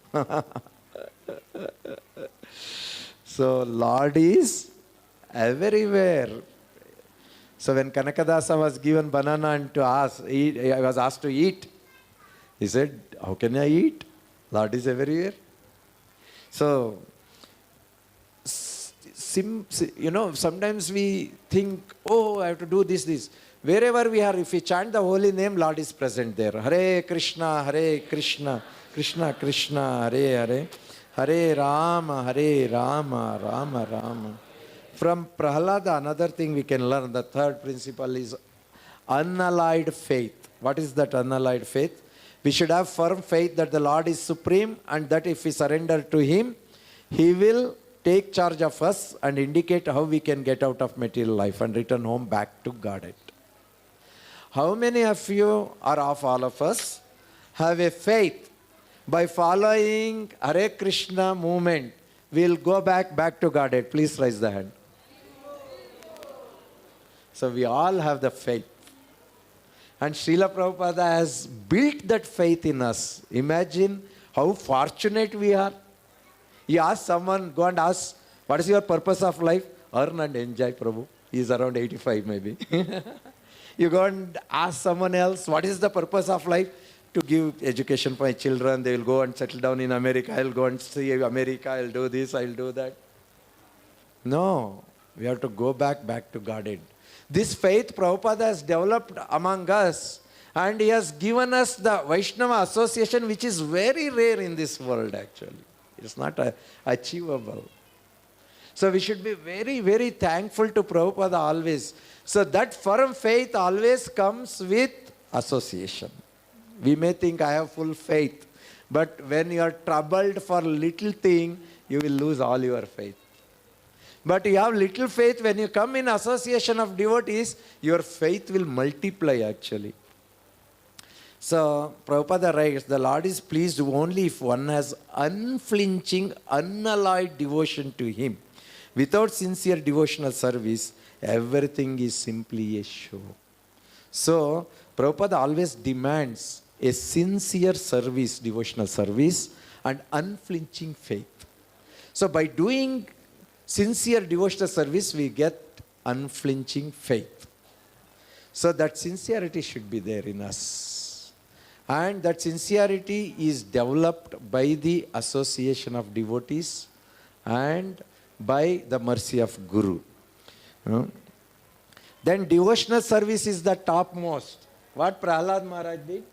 So, Lord is everywhere. So, when Kanakadasa was given banana and I was asked to eat, he said, how can I eat? Lord is everywhere. So, sometimes we think, I have to do this. Wherever we are, if we chant the holy name, Lord is present there. Hare Krishna, Krishna Krishna, Hare Hare, Hare Rama, Rama Rama. From Prahlada, another thing we can learn, the third principle is unallied faith. What is that unallied faith? We should have firm faith that the Lord is supreme and that if we surrender to Him, He will take charge of us and indicate how we can get out of material life and return home back to Godhead. How many of you, or of all of us, have a faith by following Hare Krishna movement, we'll go back to Godhead? Please raise the hand. So we all have the faith. And Srila Prabhupada has built that faith in us. Imagine how fortunate we are. You ask someone, go and ask, what is your purpose of life? Earn and enjoy, Prabhu. He is around 85 maybe. You go and ask someone else, what is the purpose of life? To give education for my children. They will go and settle down in America. I will go and see America. I will do this, I will do that. No, we have to go back to Godhead. This faith Prabhupada has developed among us, and he has given us the Vaishnava association, which is very rare in this world actually. It's not achievable. So we should be very, very thankful to Prabhupada always. So that firm faith always comes with association. We may think I have full faith, but when you are troubled for little thing, you will lose all your faith. But you have little faith, when you come in association of devotees, your faith will multiply actually. So, Prabhupada writes, the Lord is pleased only if one has unflinching, unalloyed devotion to Him. Without sincere devotional service, everything is simply a show. So, Prabhupada always demands a sincere service, devotional service, and unflinching faith. So, by doing sincere devotional service, we get unflinching faith. So, that sincerity should be there in us. And that sincerity is developed by the association of devotees and by the mercy of Guru. Then devotional service is the topmost. What Prahlad Maharaj did?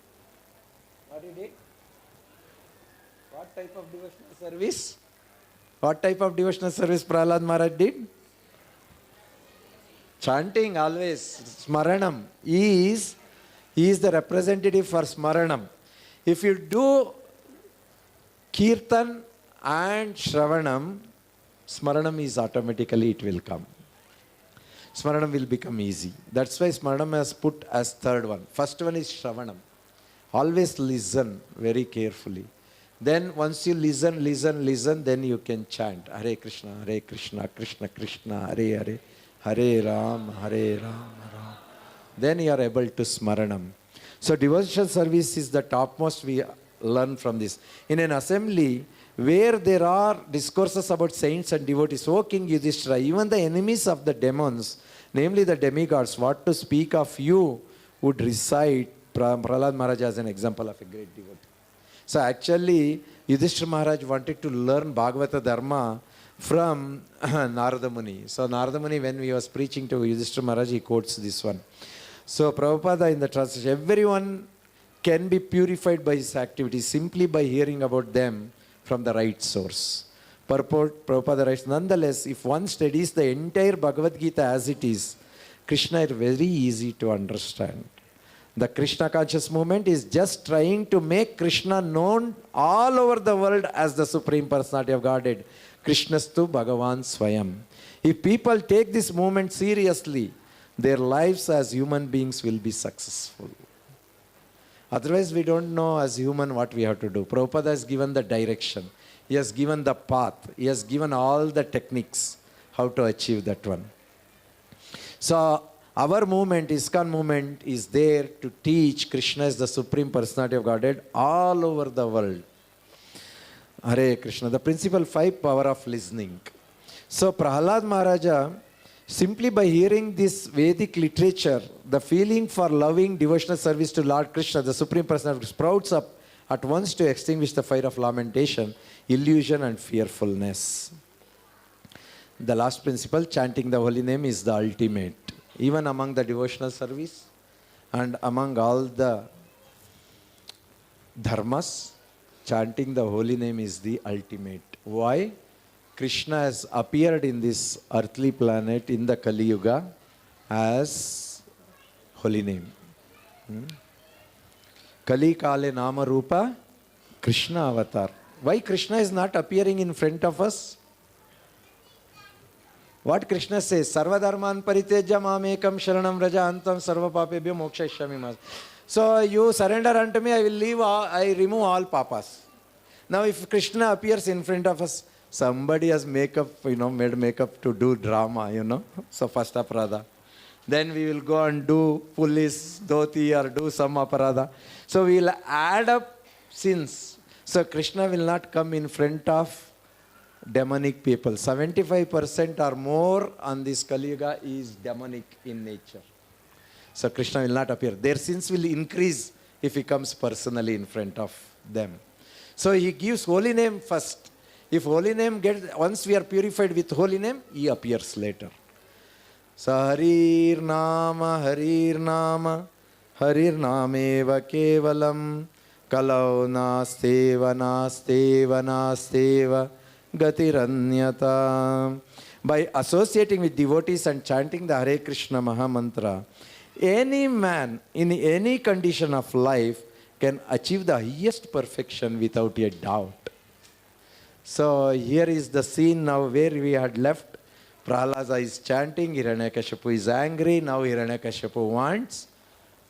What he did? What type of devotional service? What type of devotional service Prahlad Maharaj did? Chanting always. Smaranam. He is the representative for Smaranam. If you do Kirtan and Shravanam, Smaranam is automatically, it will come. Smaranam will become easy. That's why Smaranam has put as third one. First one is Shravanam. Always listen very carefully. Then once you listen, then you can chant Hare Krishna, Krishna Krishna, Hare Hare, Hare Ram, Ram. Then you are able to Smaranam. So devotional service is the topmost we learn from this. In an assembly where there are discourses about saints and devotees, O King Yudhishthira, even the enemies of the demons, namely the demigods, what to speak of you, would recite Prahlad Maharaj as an example of a great devotee. So actually, Yudhishthira Maharaj wanted to learn Bhagavata Dharma from Narada Muni. So Narada Muni, when he was preaching to Yudhishthira Maharaj, he quotes this one. So Prabhupada in the translation, everyone can be purified by his activities simply by hearing about them from the right source. Prabhupada writes, nonetheless, if one studies the entire Bhagavad Gita as it is, Krishna is very easy to understand. The Krishna conscious movement is just trying to make Krishna known all over the world as the Supreme Personality of Godhead. Krishnastu Bhagavan Swayam. If people take this movement seriously, their lives as human beings will be successful. Otherwise, we don't know as human what we have to do. Prabhupada has given the direction. He has given the path. He has given all the techniques how to achieve that one. So, our movement, ISKCON movement, is there to teach Krishna as the Supreme Personality of Godhead all over the world. Hare Krishna. The principle 5, power of listening. So, Prahlad Maharaja, simply by hearing this Vedic literature, the feeling for loving devotional service to Lord Krishna, the Supreme Personality, sprouts up at once to extinguish the fire of lamentation, illusion and fearfulness. The last principle, chanting the holy name, is the ultimate. Even among the devotional service and among all the dharmas, chanting the holy name is the ultimate. Why? Krishna has appeared in this earthly planet in the Kali Yuga as holy name. Kali Kale Nama Rupa Krishna Avatar. Why Krishna is not appearing in front of us? What Krishna says, Sarva Dharman Paritejya Mamekam Sharanam Raja Antam Sarva Papebhyo Mokshayashyami Mas. So you surrender unto me, I remove all papas. Now if Krishna appears in front of us, somebody has made makeup to do drama, So first aparadha. Then we will go and do police, dhoti or do some aparadha. So we will add up sins. So Krishna will not come in front of demonic people. 75% or more on this Kali Yuga is demonic in nature. So Krishna will not appear. Their sins will increase if he comes personally in front of them. So he gives holy name first. If holy name once we are purified with holy name, he appears later. So Harir Nama, Harir Nameva Kevalam, Kalau Nasteva, Nasteva, Nasteva, Gatiranyata. By associating with devotees and chanting the Hare Krishna Maha Mantra, any man in any condition of life can achieve the highest perfection without a doubt. So here is the scene now where we had left. Prahlada is chanting, Hiranyakashipu is angry, now Hiranyakashipu wants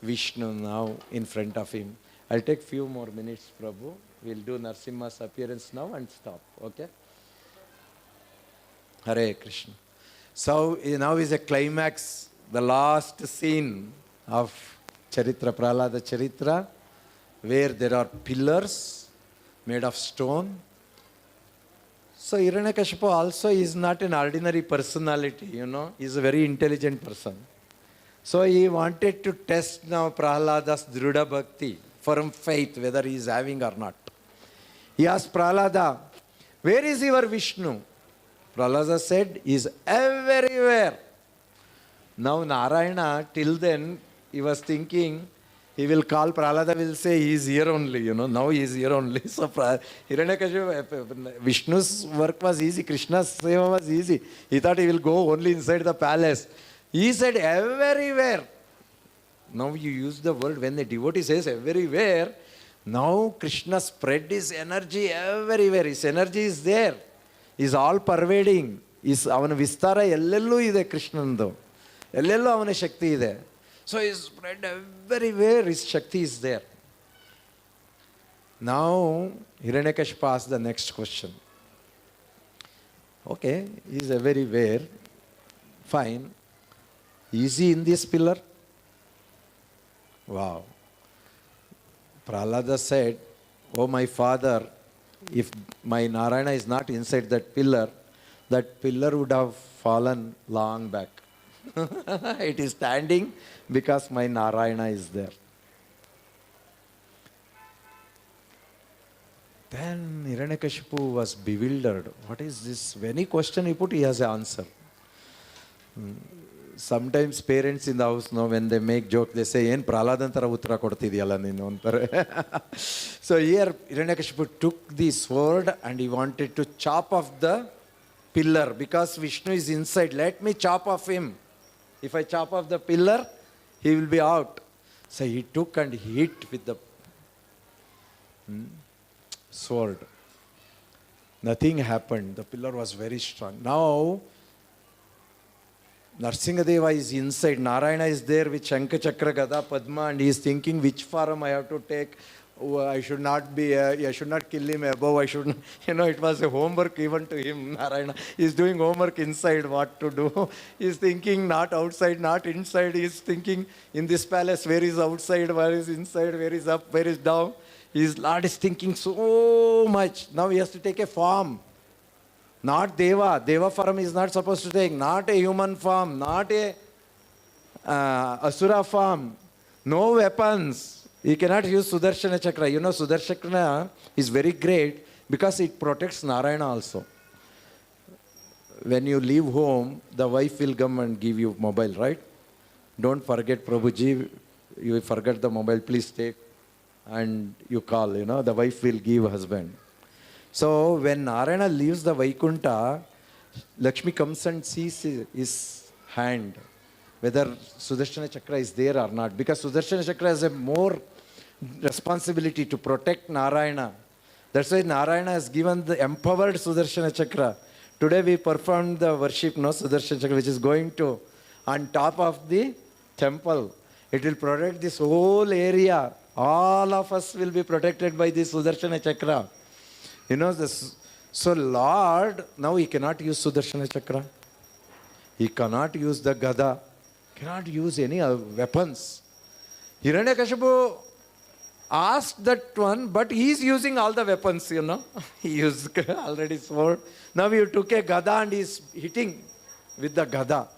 Vishnu now in front of him. I'll take few more minutes, Prabhu. We'll do Narasimha's appearance now and stop, okay? Hare Krishna. So now is a climax, the last scene of Charitra, Prahlada Charitra, where there are pillars made of stone. So Hiranyakashipu also is not an ordinary personality, He's a very intelligent person. So he wanted to test now Prahlada's Drudha Bhakti, firm faith, whether he is having or not. He asked Prahlada, where is your Vishnu? Prahlada said, he is everywhere. Now Narayana, till then, he was thinking, he will call, Prahlada will say, he is here only, now he is here only. So Hiranyakashipu, Vishnu's work was easy, Krishna's seva was easy. He thought he will go only inside the palace. He said, everywhere. Now you use the word, when the devotee says everywhere, now Krishna spread his energy everywhere. His energy is there. Is all pervading. Is avana vistara ellellu ide Krishnandu. Ellellu avana shakti ide. So he is spread everywhere. His shakti is there. Now Hiranyakashipu asks the next question. Okay, he is everywhere. Fine. Is he in this pillar? Wow. Prahlada said, oh my father, if my Narayana is not inside that pillar would have fallen long back. It is standing because my Narayana is there. Then Hiranyakashipu was bewildered. What is this? Any question he put, he has an answer. sometimes parents in the house, no, when they make joke, they say, "Yen Praladantara uttara kodtidiyalla neenu antare." So here Hiranyakashipu took the sword and he wanted to chop off the pillar because Vishnu is inside. Let me chop off him. If I chop off the pillar, he will be out. So he took and hit with the sword. Nothing happened. The pillar was very strong. Now, Narasimha is inside. Narayana is there with Shankha, Chakra, Gada, Padma, and he is thinking which form I have to take. Oh, I should not be, I should not kill him above. I should, it was a homework given to him. Narayana is doing homework inside what to do. He is thinking not outside, not inside. He is thinking in this palace, where is outside, where is inside, where is up, where is down. His Lord is thinking so much. Now he has to take a form. Not Deva. Deva form is not supposed to take. Not a human form. Not a Asura form. No weapons. He cannot use Sudarshana Chakra. Sudarshana is very great because it protects Narayana also. When you leave home, the wife will come and give you mobile, right? Don't forget, Prabhuji, you forget the mobile, please take. And you call, the wife will give husband. So when Narayana leaves the Vaikunta, Lakshmi comes and sees his hand, whether Sudarshana Chakra is there or not. Because Sudarshana Chakra has a more responsibility to protect Narayana. That's why Narayana has given the empowered Sudarshana Chakra. Today we performed the worship, Sudarshana Chakra, which is going to on top of the temple. It will protect this whole area. All of us will be protected by this Sudarshana Chakra. So Lord, now he cannot use Sudarshana Chakra. He cannot use the Gada. Cannot use any weapons. Hiranyakashipu asked that one, but he is using all the weapons, He used already sword. Now he took a Gada and he is hitting with the Gada.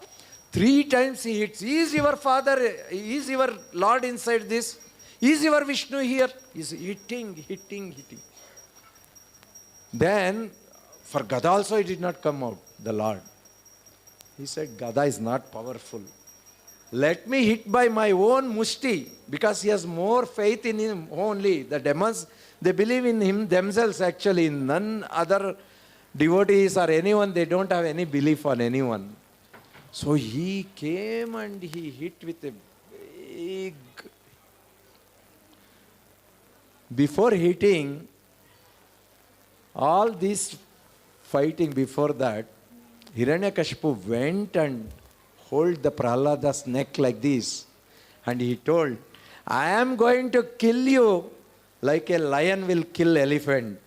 3 times he hits. Is your father, is your Lord inside this? Is your Vishnu here? He's hitting. Then, for Gada also it did not come out, the Lord. He said, Gada is not powerful. Let me hit by my own mushti, because he has more faith in him only. The demons, they believe in him themselves actually. None other devotees or anyone, they don't have any belief on anyone. So he came and he hit with a big... Before hitting, all this fighting before that, Hiranyakashipu went and hold the Prahlada's neck like this. And he told, I am going to kill you like a lion will kill elephant.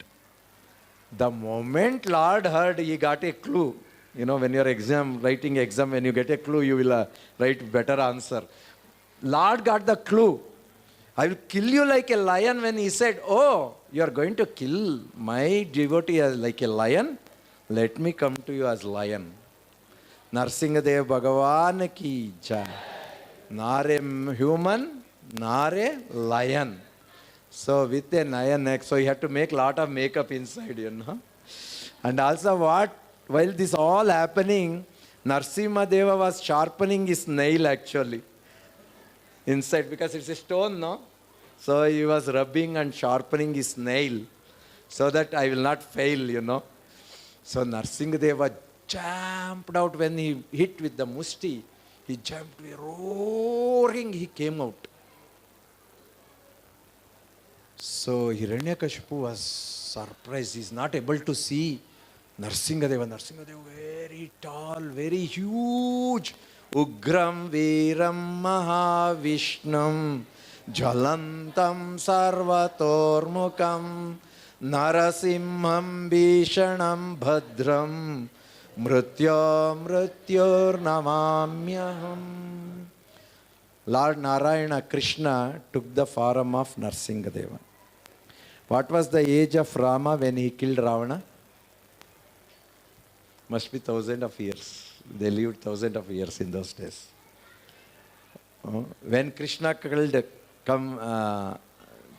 The moment Lord heard, he got a clue. When you're writing exam, when you get a clue, you will write better answer. Lord got the clue. I will kill you like a lion. When he said, oh, you are going to kill my devotee as like a lion? Let me come to you as lion. Narasimha Bhagavan ki jai. Nare human, nare lion. So with a lion neck, so you have to make a lot of makeup inside, And also while this all happening, Narasimha Deva was sharpening his nail actually. Inside, because it's a stone, no? So he was rubbing and sharpening his nail so that I will not fail, So Narasimha Deva jumped out when he hit with the mushti. He jumped, roaring, he came out. So Hiranyakashipu was surprised. He's not able to see Narasimha Deva. Narasimha Deva very tall, very huge. Ugram Veeram Mahavishnam Jalantam Sarvatormukam Narasimham Bhishanam Bhadram Mrityur Namamyaham. Lord Narayana Krishna took the form of Narasimha Deva. What was the age of Rama when he killed Ravana? Must be 1,000 of years. They lived 1,000 of years in those days. When Krishna killed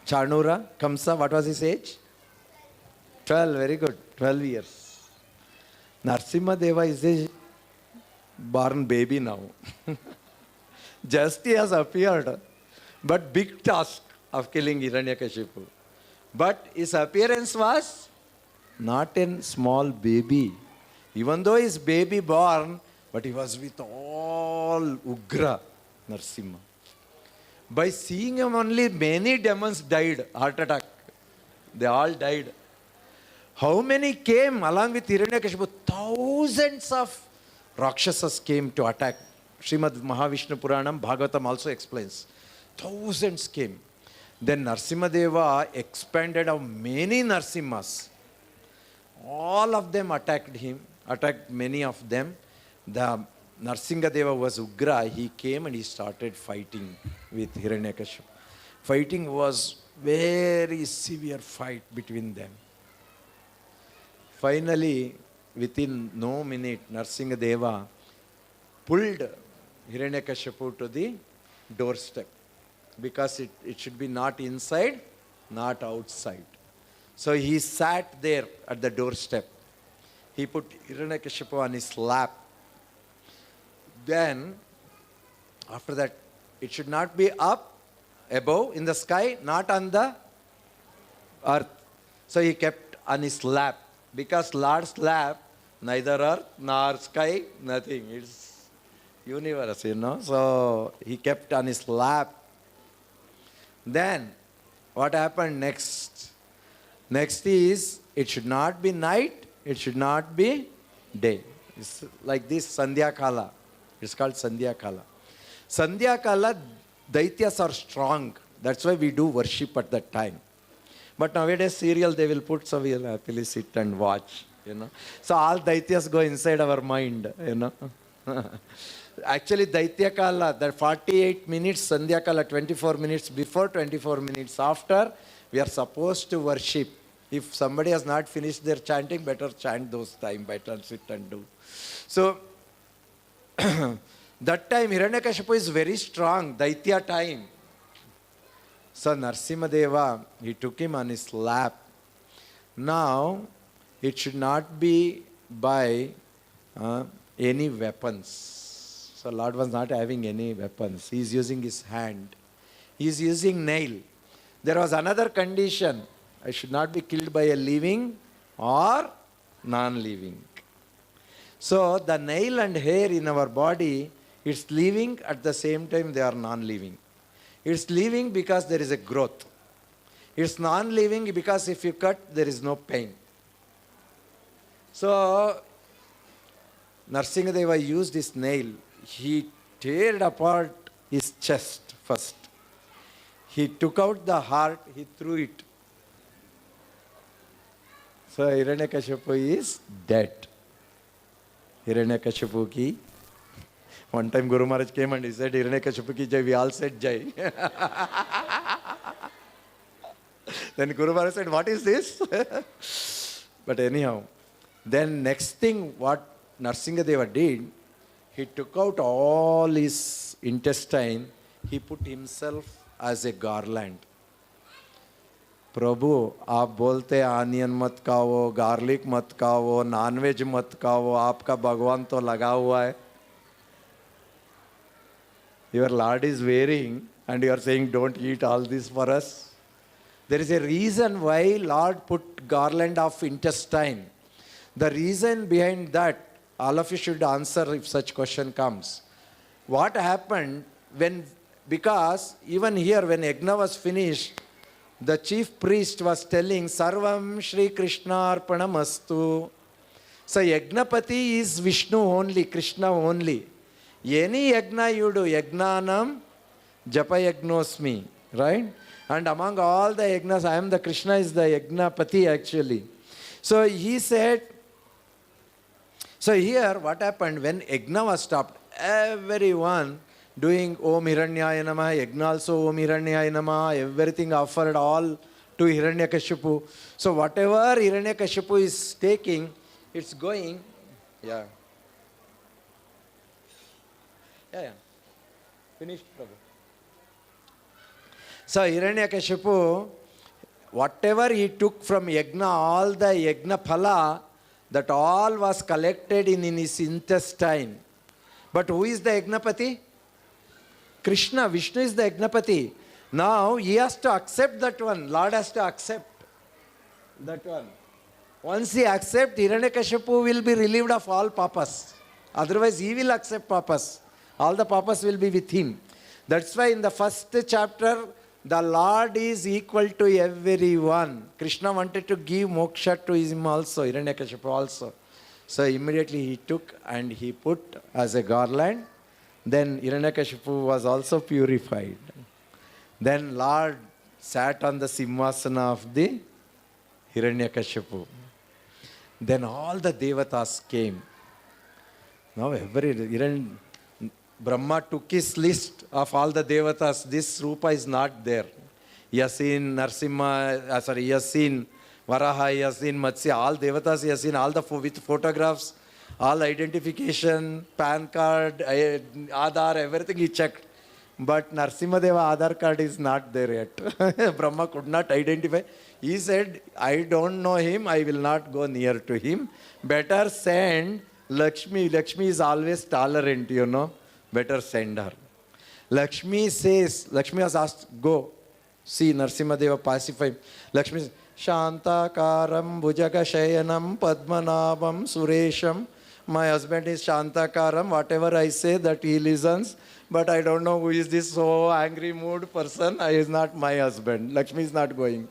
Chanura, Kamsa, what was his age? 12, very good, 12 years. Narasimha Deva is a born baby now. Just he has appeared. But big task of killing Hiranyakashipu. But his appearance was not a small baby. Even though his baby born, but he was with all Ugra Narasimha. By seeing him only, many demons died, heart attack. They all died. How many came along with Hiranyakashipu? Thousands of Rakshasas came to attack. Srimad Mahavishnu Puranam, Bhagavatam also explains. Thousands came. Then Narasimha Deva expanded of many Narasimhas. All of them attacked him, attacked many of them. The Narasimha Deva was Ugra. He came and he started fighting with Hiranyakashipu. Fighting was very severe fight between them. Finally, within no minute, Narasimha Deva pulled Hiranyakashipu to the doorstep, because it should be not inside, not outside. So he sat there at the doorstep. He put Hiranyakashipu on his lap. Then, after that, it should not be up, above, in the sky, not on the earth. So he kept on his lap. Because Lord's lap, neither earth nor sky, nothing. It's universe, So he kept on his lap. Then, what happened next? Next is, it should not be night, it should not be day. It's like this Sandhya Kala. It's called Sandhya Kala. Sandhya Kala, Daityas are strong. That's why we do worship at that time. But nowadays, serial they will put, so we'll happily sit and watch, So all Daityas go inside our mind, Actually, Daitya Kala, that 48 minutes, Sandhya Kala, 24 minutes before, 24 minutes after, we are supposed to worship. If somebody has not finished their chanting, better chant those time, better sit and do. So, that time Hiranyakashipu is very strong, Daitya time. So Narasimha Deva, he took him on his lap. Now, it should not be by any weapons. So Lord was not having any weapons. He is using his hand. He is using nail. There was another condition. I should not be killed by a living or non-living. So the nail and hair in our body, it's living, at the same time they are non-living. It's living because there is a growth. It's non-living because if you cut, there is no pain. So Narasimha Deva used his nail. He teared apart his chest first. He took out the heart, he threw it. So Hiranyakashipu is dead. Hiranyakashipu ki. One time Guru Maharaj came and he said, Hiranyakashipu ki jai. We all said jai. Then Guru Maharaj said, what is this? But anyhow, then next thing what Narasimha Deva did, he took out all his intestine, he put himself as a garland. प्रभु आप बोलते onion मत खाओ, garlic मत खाओ, nonveg मत खाओ, आपका भगवान तो लगा हुआ है. Your Lord is wearing and you are saying don't eat all this for us. There is a reason why Lord put garland of intestine. The reason behind that, all of you should answer if such question comes. What happened when, because even here when Yajna was finished, the chief priest was telling, Sarvam Shri Krishna Arpanamastu. So Yagnapati is Vishnu only, Krishna only. Any Yajna you do, Yajnanam Japa Yagnosmi, right? And among all the Yajnas, I am the Krishna is the Yagnapati actually. So he said, so here what happened when Yajna was stopped, everyone doing Om Hiranyaya Namah, Yajna also Om Hiranyaya Namah, everything offered all to Hiranyakashipu. So whatever Hiranyakashipu is taking, it's going, yeah. Finished, Prabhu. So Hiranyakashipu, whatever he took from Yajna, all the Yajna phala, that all was collected in his intestine. But who is the Yagnapati? Krishna. Vishnu is the Yagnapati. Now he has to accept that one. Lord has to accept that one. Once he accepts, Hiranyakashipu will be relieved of all papas. Otherwise, he will accept papas. All the papas will be with him. That's why in the first chapter, the Lord is equal to everyone. Krishna wanted to give moksha to him also, Hiranyakashipu also. So immediately he took and he put as a garland. Then Hiranyakashipu was also purified. Then Lord sat on the simhasana of the Hiranyakashipu. Then all the devatas came. Now Brahma took his list of all the devatas. This Rupa is not there. He has seen Narasimha, he has seen Varaha, he has seen Matsya, all devatas he has seen, all the with photographs, all identification, PAN card, Aadhaar, everything he checked. But Narasimha Deva Aadhaar card is not there yet. Brahma could not identify. He said, I don't know him, I will not go near to him. Better send Lakshmi. Lakshmi is always tolerant, Better send her. Lakshmi has asked, go. See, Narasimha Deva pacify him. Lakshmi says, Shantakaram Bhujagashayanam Padmanabham Suresham. My husband is Shantakaram. Whatever I say, that he listens. But I don't know who is this so angry mood person. He is not my husband. Lakshmi is not going.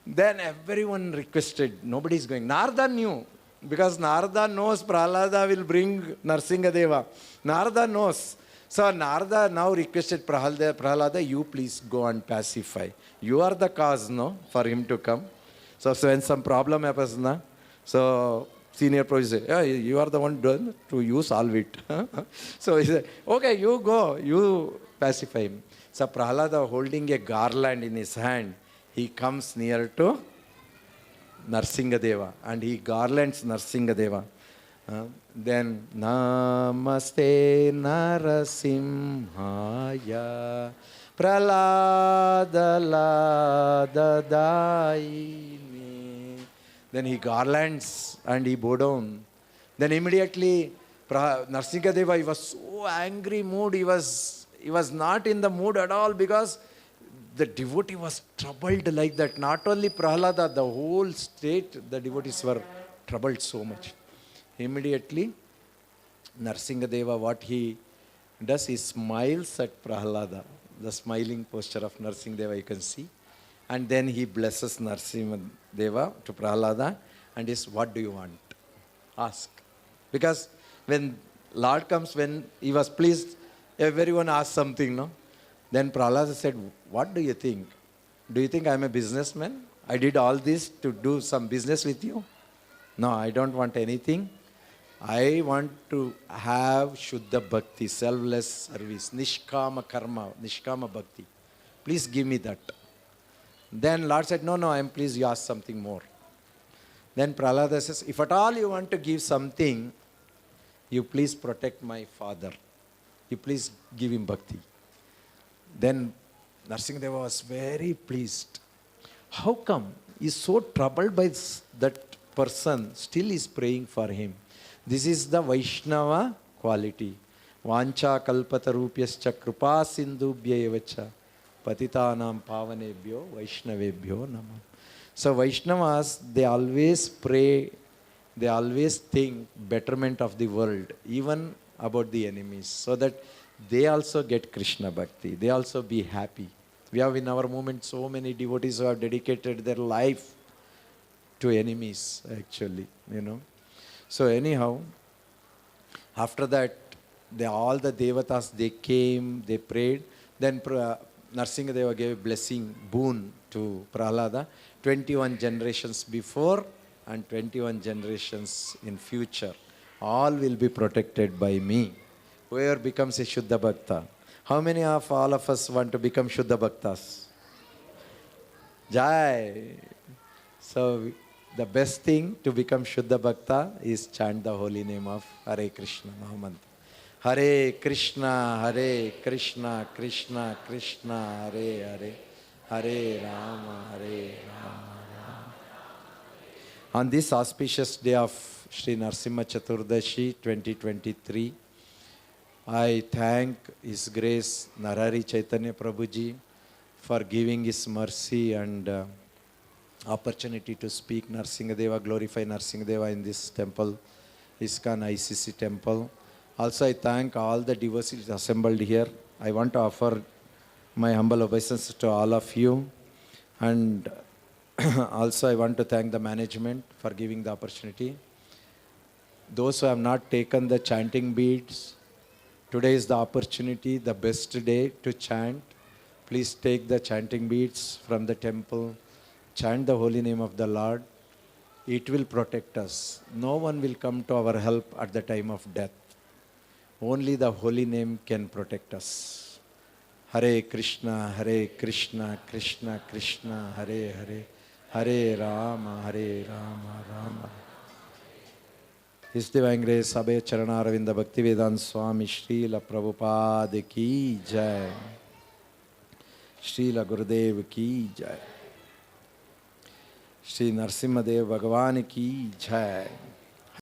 Then everyone requested. Nobody is going. Narada knew. Because Narada knows Prahlada will bring Narasimha Deva. Narada knows. So Narada now requested Prahlada, you please go and pacify. You are the cause, no, for him to come. So when some problem happens, so senior professor said, yeah, you are the one done to you solve it. So he said, okay, you go, you pacify him. So Prahlada holding a garland in his hand, he comes near to Narasimha Deva and he garlands Narasimha Deva. Then Namaste Narasimhaya Prahlada Ladadaini. Then he garlands and he bow down. Then immediately Narasimha Deva, he was so angry mood, he was not in the mood at all because the devotee was troubled like that. Not only Prahlada, the whole state, the devotees were troubled so much. Immediately, Narasimha Deva, what he does, he smiles at Prahlada. The smiling posture of Narasimha Deva you can see. And then he blesses Narasimha Deva to Prahlada and says, what do you want? Ask. Because when Lord comes, when he was pleased, everyone asked something, no? Then Prahlada said, what do you think? Do you think I am a businessman? I did all this to do some business with you? No, I don't want anything. I want to have Shuddha Bhakti, selfless service, Nishkama Karma, Nishkama Bhakti. Please give me that. Then Lord said, no, I am pleased you ask something more. Then Prahlada says, if at all you want to give something, you please protect my father. You please give him Bhakti. Then Narasimha Deva was very pleased. How come he is so troubled by that person, still is praying for him? This is the Vaishnava quality. Vancha kalpata rupyascha kripa sindhubhya evacha patitanam pavanebhyo vaishnavebhyo namah. So Vaishnavas, they always pray, they always think betterment of the world, even about the enemies, so that they also get Krishna Bhakti. They also be happy. We have in our movement so many devotees who have dedicated their life to enemies, actually, So anyhow, after that, all the devatas, they came, they prayed. Then Narasimha Deva gave a blessing, boon to Prahlada. 21 generations before and 21 generations in future. All will be protected by me. Whoever becomes a Shuddha Bhakta. How many of all of us want to become Shuddha Bhaktas? Jai! So the best thing to become Shuddha Bhakta is chant the holy name of Hare Krishna Mahamantra. Hare Krishna, Krishna Krishna, Hare Hare, Hare Rama, Hare Rama. On this auspicious day of Sri Narasimha Chaturdashi 2023, I thank His Grace Narari Chaitanya Prabhuji for giving His mercy and opportunity to speak Narasimha, glorify Narasimha in this temple, ISKCON ICC temple. Also, I thank all the devotees assembled here. I want to offer my humble obeisance to all of you. And also, I want to thank the management for giving the opportunity. Those who have not taken the chanting beads, today is the opportunity, the best day to chant. Please take the chanting beads from the temple. Chant the holy name of the Lord. It will protect us. No one will come to our help at the time of death. Only the holy name can protect us. Hare Krishna, Krishna Krishna, Hare Hare, Hare Rama, Rama. His Divine Grace, Abhay Charanaravinda Bhaktivedanta Swami Srila Prabhupada ki jai. Srila Gurudev ki jai. Shri Narasimha Dev Bhagavan ki jai.